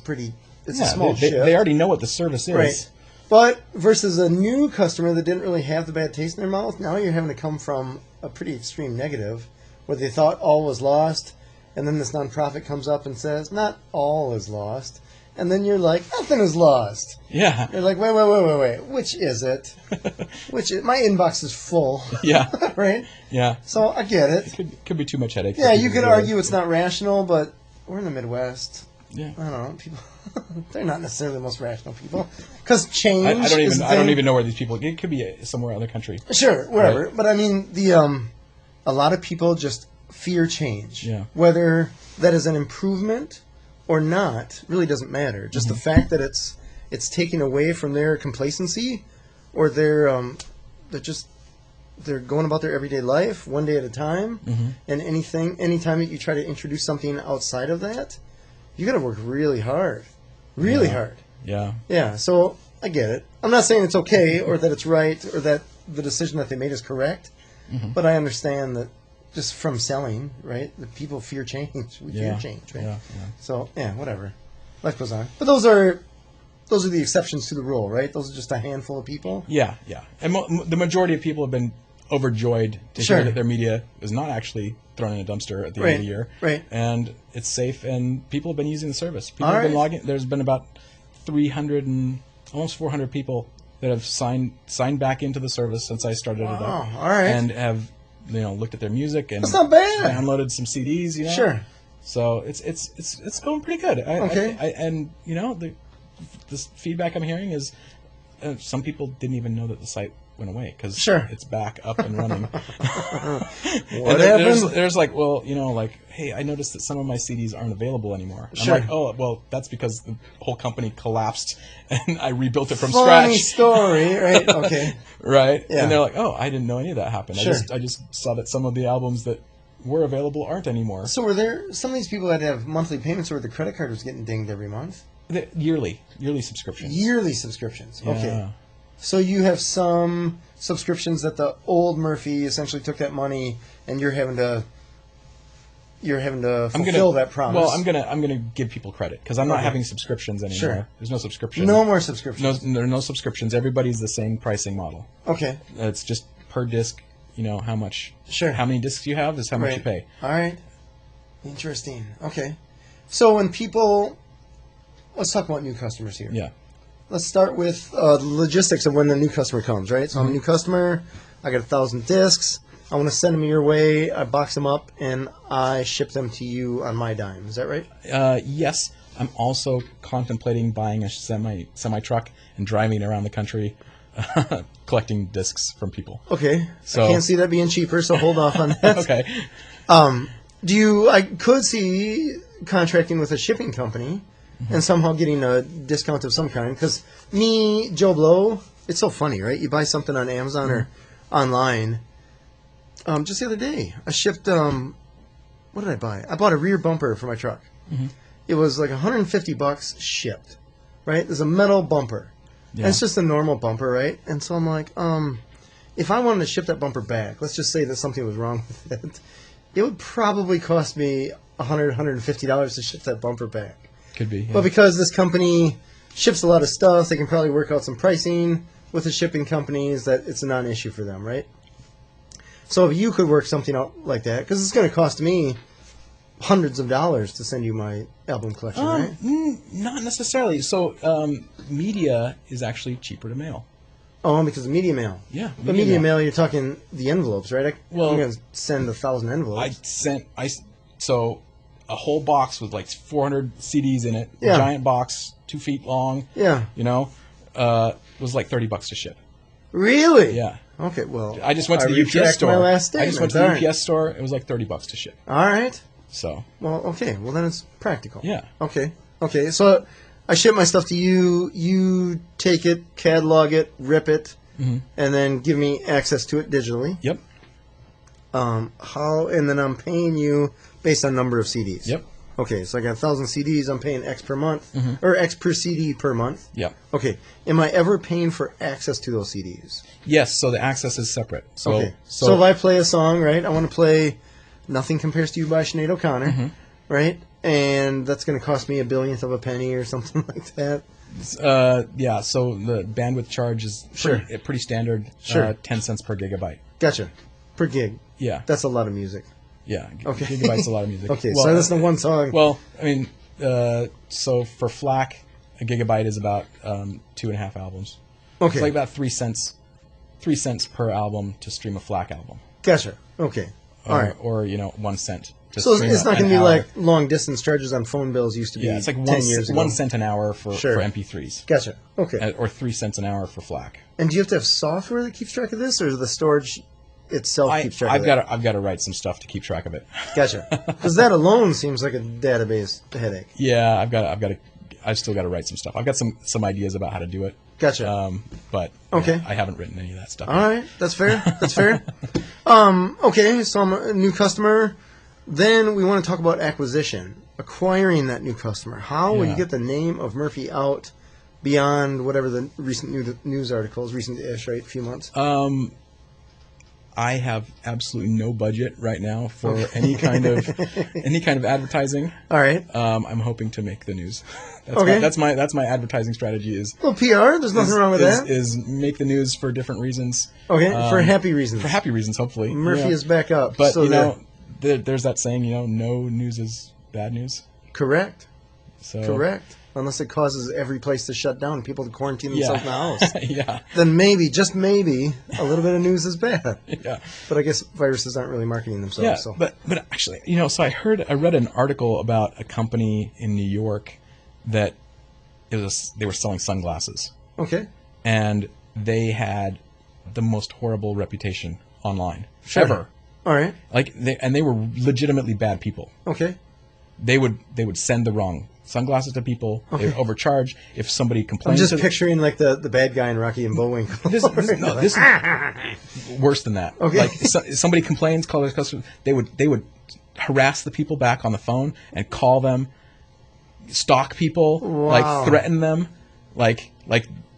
it's a small shift. They already know what the service is. Right. But versus a new customer that didn't really have the bad taste in their mouth, now you're having to come from a pretty extreme negative where they thought all was lost, and then this nonprofit comes up and says, not all is lost. And then you're like, nothing is lost. Yeah. You're like, wait. Which is it? My inbox is full. Yeah. Right? Yeah. So I get it. It could be too much headache. Yeah, you could argue it's not rational, but we're in the Midwest. Yeah. I don't know. People, they're not necessarily the most rational people. Because change I don't even know where these people... It could be somewhere in the country. Sure, wherever. Right? But I mean, a lot of people just fear change. Yeah. Whether that is an improvement or not really doesn't matter. Just the fact that it's taken away from their complacency, or they're going about their everyday life one day at a time, and anytime that you try to introduce something outside of that, you got to work really hard, hard. Yeah. Yeah. So I get it. I'm not saying it's okay or that it's right or that the decision that they made is correct, but I understand that. Just from selling, right? The people fear change. We fear change, right? Yeah. So, whatever. Life goes on. But those are the exceptions to the rule, right? Those are just a handful of people. Yeah. And the majority of people have been overjoyed to hear that their media is not actually thrown in a dumpster at the end of the year. Right. And it's safe, and people have been using the service. People have been logging. There's been about 300 and almost 400 people that have signed back into the service since I started it up. Oh, all right. And have looked at their music and that's not bad. Downloaded some CDs, Sure. So it's going pretty good. And this feedback I'm hearing is some people didn't even know that the site went away because it's back up and running. What happened? There's like, hey, I noticed that some of my CDs aren't available anymore. Sure. I'm like, oh, well, that's because the whole company collapsed and I rebuilt it from Funny scratch. story, right? Okay. Right? Yeah. And they're like, oh, I didn't know any of that happened. Sure. I just saw that some of the albums that were available aren't anymore. So were there some of these people that have monthly payments where the credit card was getting dinged every month? Yearly subscriptions. Yearly subscriptions. Yeah. Okay. So you have some subscriptions that the old Murphy essentially took that money, and you're having to fulfill that promise. Well, I'm gonna give people credit because I'm not having subscriptions anymore. Sure. There's no subscription. No more subscriptions. There are no subscriptions. Everybody's the same pricing model. Okay. It's just per disc. How much? Sure. How many discs you have is how much you pay. All right. Interesting. Okay. So when people, let's talk about new customers here. Yeah. Let's start with the logistics of when a new customer comes, right? So I'm a new customer. I got 1,000 discs. I want to send them your way. I box them up, and I ship them to you on my dime. Is that right? Yes. I'm also contemplating buying a semi truck and driving around the country, collecting discs from people. Okay. So, I can't see that being cheaper, so hold off on that. Okay. I could see contracting with a shipping company and somehow getting a discount of some kind. Because me, Joe Blow, it's so funny, right? You buy something on Amazon or online. Just the other day, I shipped, what did I buy? I bought a rear bumper for my truck. It was like $150 shipped, right? There's a metal bumper. Yeah. And it's just a normal bumper, right? And so I'm like, if I wanted to ship that bumper back, let's just say that something was wrong with it, it would probably cost me $150 to ship that bumper back. Could be. Yeah. But because this company ships a lot of stuff, they can probably work out some pricing with the shipping companies that it's a non-issue for them, right? So if you could work something out like that, because it's going to cost me hundreds of dollars to send you my album collection, right? Not necessarily. So media is actually cheaper to mail. Oh, because of media mail. Yeah. But media mail, you're talking the envelopes, right? I'm going to send 1,000 envelopes. So a whole box with like 400 CDs in it, a giant box, 2 feet long. Yeah. Was like $30 to ship. Really? Yeah. Okay, well, I just went to the UPS store. My last statement. I just went to the UPS store. It was like $30 to ship. All right. So. Well, okay. Well, then it's practical. Yeah. Okay. So I ship my stuff to you. You take it, catalog it, rip it, and then give me access to it digitally. Yep. And then I'm paying you based on number of CDs. Yep. Okay, so I got 1,000 CDs. I'm paying X per month, or X per CD per month. Yep. Okay. Am I ever paying for access to those CDs? Yes. So the access is separate. So, okay. So if I play a song, right? I want to play "Nothing Compares to You" by Sinead O'Connor, right? And that's going to cost me a billionth of a penny or something like that. Yeah. So the bandwidth charge is pretty standard. 10 cents per gigabyte. Gotcha. Per gig. Yeah. That's a lot of music. Yeah. Okay. Gigabyte's a lot of music. Okay. Well, so I listen to one song. Well, I mean, so for FLAC, a gigabyte is about 2.5 albums. Okay. It's like about 3 cents. 3 cents per album to stream a FLAC album. Gotcha. Okay. All right. Or 1 cent. So it's not going to be like long distance charges on phone bills used to be. Yeah, it's like 10 years ago. 1 cent an hour for MP3s. Gotcha. Okay. Or 3 cents an hour for FLAC. And do you have to have software that keeps track of this, or is the storage itself keeps track of it? I've got to write some stuff to keep track of it. Gotcha. Because that alone seems like a database headache. Yeah, I've still got to write some stuff. I've got some ideas about how to do it. Gotcha. But okay. I haven't written any of that stuff. All right, that's fair. That's fair. Okay, so I'm a new customer. Then we want to talk about acquisition, acquiring that new customer. How will you get the name of Murfie out beyond whatever the recent news articles, recent-ish, right, a few months? I have absolutely no budget right now for any kind of advertising. All right. I'm hoping to make the news. That's my advertising strategy is. Well, PR. There's nothing wrong with that. Is make the news for different reasons. Okay, for happy reasons. For happy reasons, hopefully. Murfie is back up. But so there's that saying, no news is bad news. Correct. So correct. Unless it causes every place to shut down, people to quarantine themselves in the house. Yeah. Then maybe, just maybe, a little bit of news is bad. Yeah. But I guess viruses aren't really marketing themselves. Yeah. So. But actually, so I read an article about a company in New York that they were selling sunglasses. Okay. And they had the most horrible reputation online ever. All right. They were legitimately bad people. Okay. They would send the wrong sunglasses to people. Okay. They would overcharge. If somebody complains, I'm just picturing like the bad guy in Rocky and Bullwinkle. This is worse than that. Okay. Like somebody complains, call their customer. They would harass the people back on the phone and call them, stalk people, like threaten them, like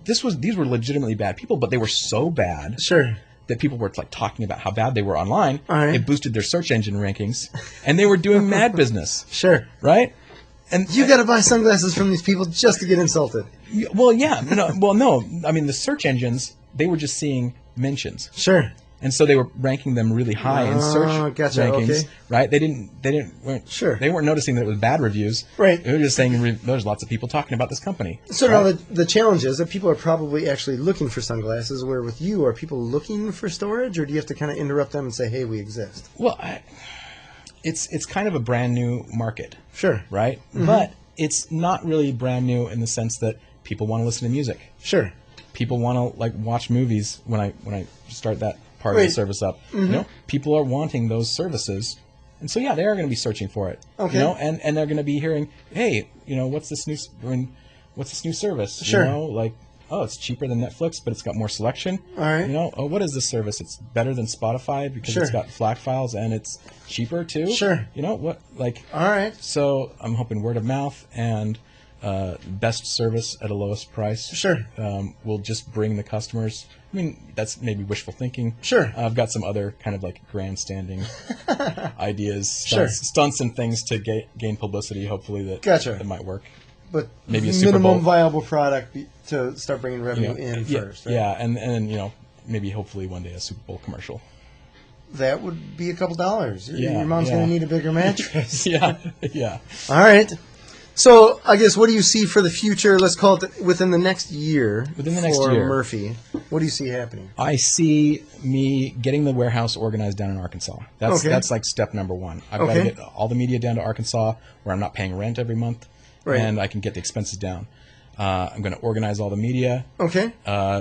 these were legitimately bad people, but they were so bad. Sure. That people were like talking about how bad they were online. All right. It boosted their search engine rankings, and they were doing mad business. Sure. Right. And you got to buy sunglasses from these people just to get insulted. Well, yeah. No. I mean, the search engines, they were just seeing mentions. Sure. And so they were ranking them really high in search rankings. Okay. Right? They weren't noticing that it was bad reviews. Right. They were just saying there's lots of people talking about this company. So now the challenge is that people are probably actually looking for sunglasses, where with you, are people looking for storage, or do you have to kind of interrupt them and say, hey, we exist? Well, it's kind of a brand new market. Sure. Right? Mm-hmm. But it's not really brand new in the sense that people want to listen to music. Sure. People want to like watch movies when I start that part of the service up. You know, people are wanting those services, and so yeah, they are going to be searching for it. Okay. You know, and they're going to be hearing, hey, you know, what's this new service? Sure. You know, like, oh, it's cheaper than Netflix, but it's got more selection. All right. You know, oh, what is this service? It's better than Spotify because it's got FLAC files and it's cheaper too. Sure. You know what? Like. All right. So I'm hoping word of mouth and best service at a lowest price. Sure. Will just bring the customers. I mean, that's maybe wishful thinking. Sure. I've got some other kind of like grandstanding ideas, stunts, Sure. stunts and things to gain publicity. Hopefully that might work. But maybe a Super Bowl. minimum viable product to start bringing revenue in first. Right? Yeah, and you know, maybe hopefully one day a Super Bowl commercial. That would be a couple dollars. Your mom's going to need a bigger mattress. Yeah. All right. So I guess what do you see for the future? Let's call it within the next year. Within the next for year, Murfie, what do you see happening? I see me getting the warehouse organized down in Arkansas. That's like step number one. I've got to get all the media down to Arkansas, where I'm not paying rent every month, and I can get the expenses down. I'm going to organize all the media. Okay.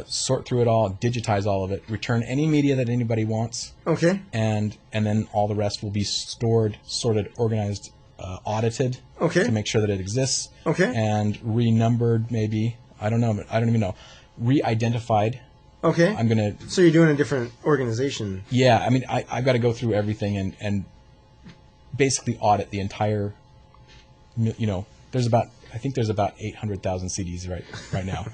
Sort through it all, digitize all of it, return any media that anybody wants. Okay. And then all the rest will be stored, sorted, organized, audited. Okay. To make sure that it exists. Okay. And renumbered, maybe. I don't know. I don't even know. Re-identified. Okay. I'm gonna. So you're doing a different organization. Yeah. I mean, I've got to go through everything and basically audit the entire. You know, I think there's about 800,000 CDs right now.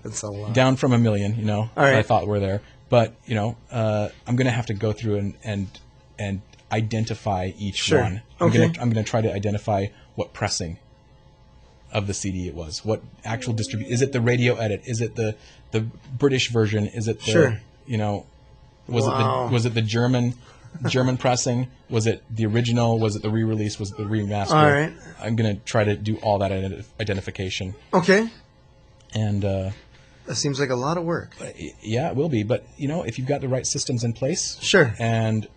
That's a lot. Down from 1 million. You know, I thought were there, but you know, I'm gonna have to go through and identify each one. I'm gonna try to identify what pressing of the CD it was. What actual distribution? Is it the radio edit? Is it the British version? Is it the you know? Was it the German pressing? Was it the original? Was it the re-release? Was it the remaster? All right. I'm gonna try to do all that identification. Okay. And that seems like a lot of work. Yeah, it will be. But you know, if you've got the right systems in place, and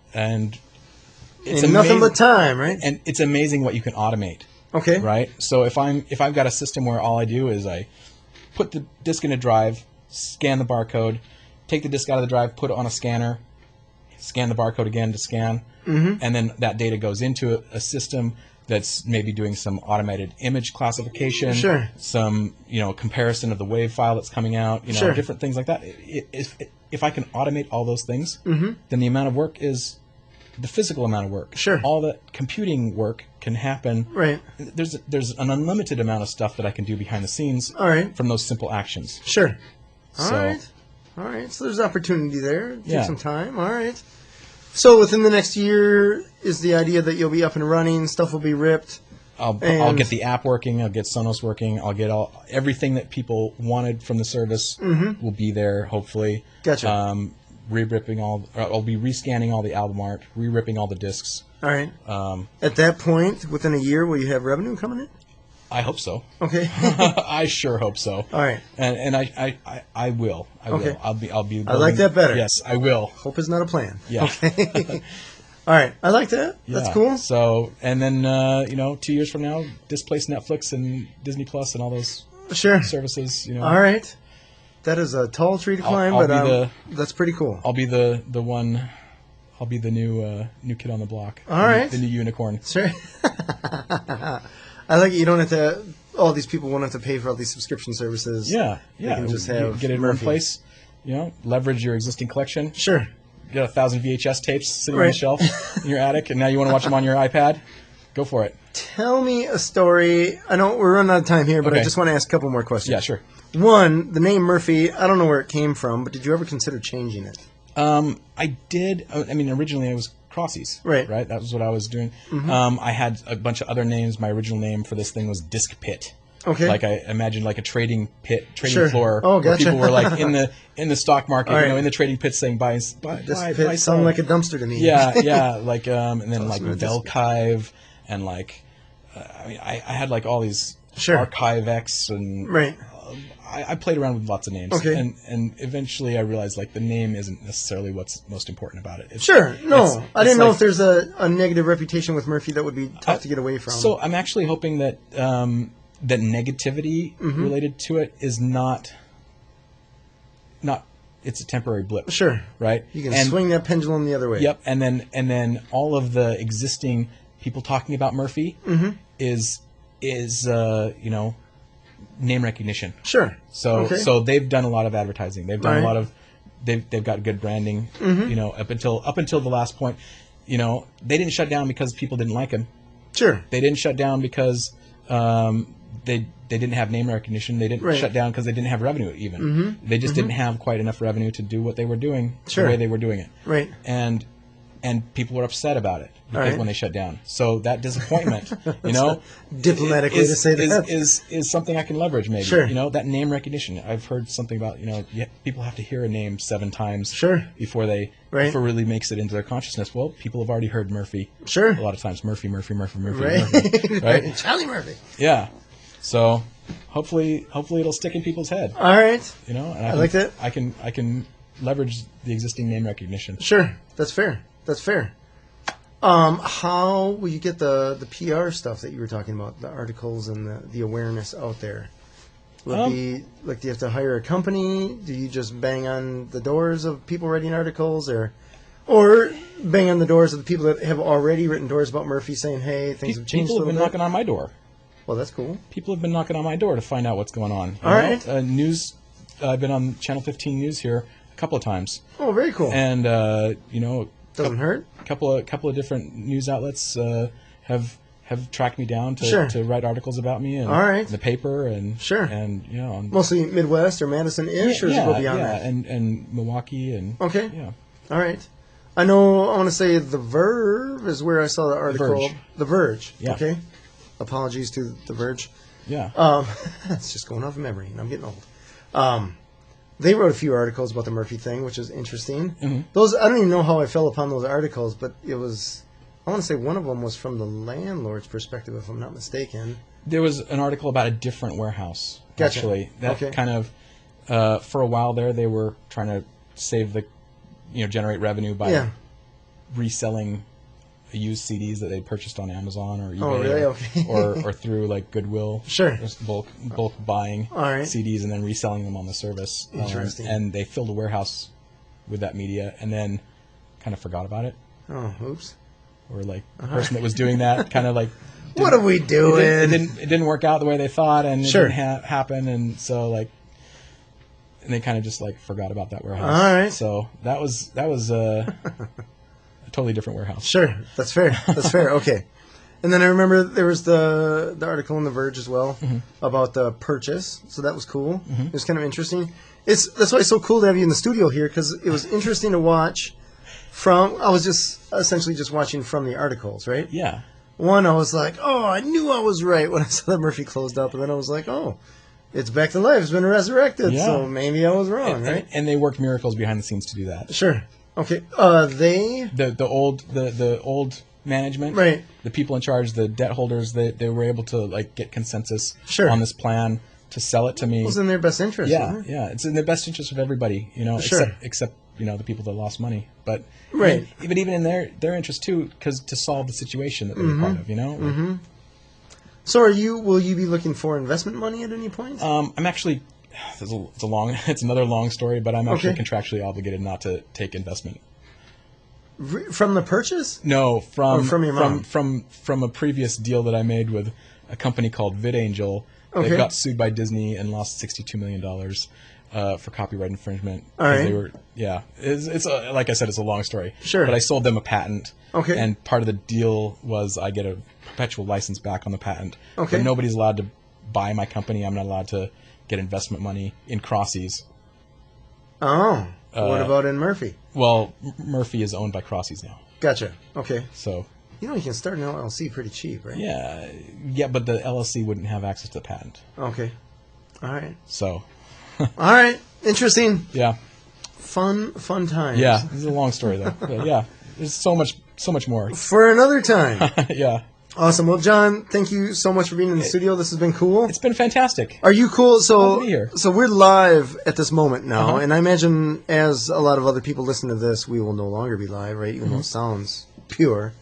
it's nothing but time, right? And it's amazing what you can automate. Okay. Right? So if I've got a system where all I do is I put the disk in a drive, scan the barcode, take the disk out of the drive, put it on a scanner, scan the barcode again to scan, and then that data goes into a system that's maybe doing some automated image classification, some comparison of the WAV file that's coming out, different things like that. If I can automate all those things, then the amount of work is the physical amount of work. Sure. All the computing work can happen. Right. There's an unlimited amount of stuff that I can do behind the scenes. All right. From those simple actions. Sure. All right. So there's opportunity there. Take some time. All right. So within the next year is the idea that you'll be up and running. Stuff will be ripped. I'll get the app working. I'll get Sonos working. I'll get everything that people wanted from the service will be there. Hopefully. Gotcha. I'll be rescanning all the album art, re-ripping all the discs. All right. At that point, within a year, will you have revenue coming in? I hope so. Okay. I sure hope so. All right. And I will. Okay. I'll be. I like that better. Yes, I will. Hope is not a plan. Yeah. Okay. All right. I like that. Yeah. That's cool. So, and then 2 years from now, displace Netflix and Disney Plus and all those services. All right. That is a tall tree to climb, but that's pretty cool. I'll be the one. I'll be the new kid on the block. All right. The new unicorn. Sure. I like it. You don't have to. All these people won't have to pay for all these subscription services. Yeah. You can just get it in one place. Leverage your existing collection. Sure. Get 1,000 VHS tapes sitting on the shelf in your attic, and now you want to watch them on your iPad. Go for it. Tell me a story. I know we're running out of time here, but I just want to ask a couple more questions. Yeah, sure. One, the name Murfie, I don't know where it came from, but did you ever consider changing it? I did. I mean, originally it was Crossies. Right. That was what I was doing. I had a bunch of other names. My original name for this thing was Disc Pit. Okay. Like I imagined like a trading floor. Oh, gotcha. Where people were like in the stock market, in the trading pit saying buy sound like a dumpster to me. Yeah. Like and then like Velkive and like I had like all these Archive X and I played around with lots of names. Okay. And eventually I realized, like, the name isn't necessarily what's most important about it. I didn't know if there's a negative reputation with Murfie that would be tough to get away from. So I'm actually hoping that that negativity related to it is not it's a temporary blip. Sure. Right? You can swing that pendulum the other way. Yep. And then all of the existing people talking about Murfie is name recognition. Sure. So they've done a lot of advertising. They've done a lot of they've got good branding, up until the last point. They didn't shut down because people didn't like him. Sure. They didn't shut down because they didn't have name recognition. They didn't shut down because they didn't have revenue even. They just didn't have quite enough revenue to do what they were doing the way they were doing it. Right. And people were upset about it because when they shut down. So that disappointment, diplomatic way to say that is something I can leverage maybe. Sure. That name recognition. I've heard something about, people have to hear a name 7 times before they before it really makes it into their consciousness. Well, people have already heard Murphy. Sure. A lot of times Murphy. Right? Charlie Murphy. Yeah. So hopefully it'll stick in people's head. All right. And I like that. I can leverage the existing name recognition. Sure. That's fair. How will you get the PR stuff that you were talking about, the articles and the awareness out there? Will it be like, do you have to hire a company? Do you just bang on the doors of people writing articles, or bang on the doors of the people that have already written doors about Murphy saying, hey, things have changed a little bit? People have been knocking on my door. Well, that's cool. People have been knocking on my door to find out what's going on. All right. News. I've been on Channel 15 News here a couple of times. Oh, very cool. And doesn't hurt. A couple of different news outlets have tracked me down to write articles about me. And all right. The paper and and mostly Midwest or Madison-ish, or does it go beyond that? and Milwaukee and okay. Yeah. All right. I want to say The Verve is where I saw the article. The Verge. Yeah. Okay. Apologies to The Verge. Yeah. It's just going off of memory, and I'm getting old. They wrote a few articles about the Murphy thing, which is interesting. Those, I don't even know how I fell upon those articles, but it was, I want to say one of them was from the landlord's perspective, if I'm not mistaken. There was an article about a different warehouse, gotcha. Actually. That kind of, for a while there, they were trying to save generate revenue by reselling used CDs that they purchased on Amazon or eBay or through like Goodwill. Sure. Just bulk buying CDs and then reselling them on the service. Interesting. And they filled a warehouse with that media and then kind of forgot about it. Oh, oops. Or like the person that was doing that kind of like, what are we doing? It didn't work out the way they thought, and it didn't happen, and so like, and they kind of just like forgot about that warehouse. All right. So that was a totally different warehouse. Sure, that's fair. That's fair. Okay. And then I remember there was the article in The Verge as well about the purchase. So that was cool. It was kind of interesting. That's why it's so cool to have you in the studio here, because it was interesting to watch I was just essentially just watching from the articles, right? Yeah. One, I was like, oh, I knew I was right when I saw that Murphy closed up. And then I was like, oh, it's back to life. It's been resurrected. Yeah. So maybe I was wrong, right? And they worked miracles behind the scenes to do that. Sure. Okay. The old management, right? The people in charge, the debt holders, they were able to like get consensus on this plan to sell it to me. It was in their best interest. Yeah, yeah. It's in the best interest of everybody, except the people that lost money. But right. But even in their interest too, because to solve the situation that they were part of, So will you be looking for investment money at any point? I'm actually. It's another long story, but I'm actually contractually obligated not to take investment. From the purchase? No, from your mom? From a previous deal that I made with a company called VidAngel. They got sued by Disney and lost $62 million for copyright infringement. All right. They were, it's like I said, it's a long story. Sure. But I sold them a patent. Okay. And part of the deal was I get a perpetual license back on the patent. Okay. But nobody's allowed to buy my company. I'm not allowed to get investment money in Crossies. Oh. What about in Murphy? Well, Murphy is owned by Crossies now. Gotcha. Okay. So. You can start an LLC pretty cheap, right? Yeah, but the LLC wouldn't have access to the patent. Okay. All right. So. All right. Interesting. Yeah. Fun times. Yeah. This is a long story, though. But yeah. There's so much more. For another time. Yeah. Awesome. Well, John, thank you so much for being in the studio. This has been cool. It's been fantastic. Are you cool? So, Glad to be here. So we're live at this moment now, and I imagine as a lot of other people listen to this, we will no longer be live, right? Even though it sounds pure.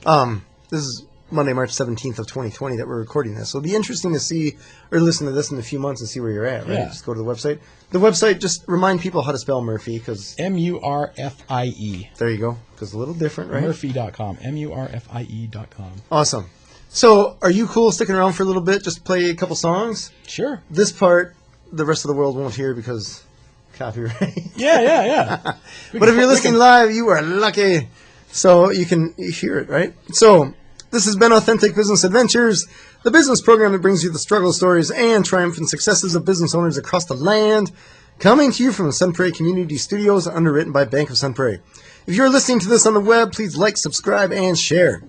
This is Monday, March 17th of 2020 that we're recording this. So it'll be interesting to see or listen to this in a few months and see where you're at, right? Yeah. Just go to the website. The website, just remind people how to spell Murfie, because... Murfie. There you go, because a little different, right? Murfie.com. Murfie.com. Awesome. So, are you cool sticking around for a little bit, just play a couple songs? Sure. This part, the rest of the world won't hear because copyright. Yeah. But if you're listening live, you are lucky. So, you can hear it, right? So... This has been Authentic Business Adventures, the business program that brings you the struggle stories and triumphant successes of business owners across the land, coming to you from the Sun Prairie Community Studios, underwritten by Bank of Sun Prairie. If you're listening to this on the web, please like, subscribe, and share.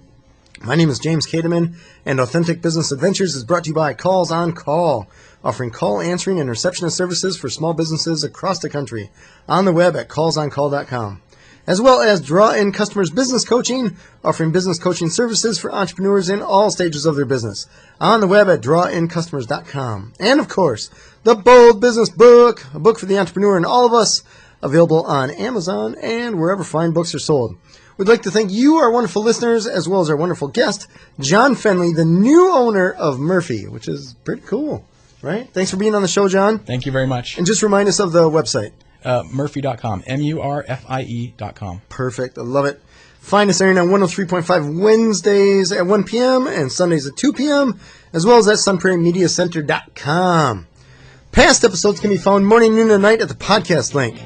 My name is James Kademan, and Authentic Business Adventures is brought to you by Calls on Call, offering call answering and receptionist services for small businesses across the country, on the web at callsoncall.com. As well as Draw In Customers Business Coaching, offering business coaching services for entrepreneurs in all stages of their business, on the web at drawincustomers.com. And, of course, The Bold Business Book, a book for the entrepreneur and all of us, available on Amazon and wherever fine books are sold. We'd like to thank you, our wonderful listeners, as well as our wonderful guest, John Fenley, the new owner of Murfie, which is pretty cool, right? Thanks for being on the show, John. Thank you very much. And just remind us of the website. Murfie.com. Murfie.com. Perfect. I love it. Find us airing on 103.5 Wednesdays at 1 p.m. and Sundays at 2 p.m., as well as at sunprairiemediacenter.com. Past episodes can be found morning, noon, and night at the podcast link.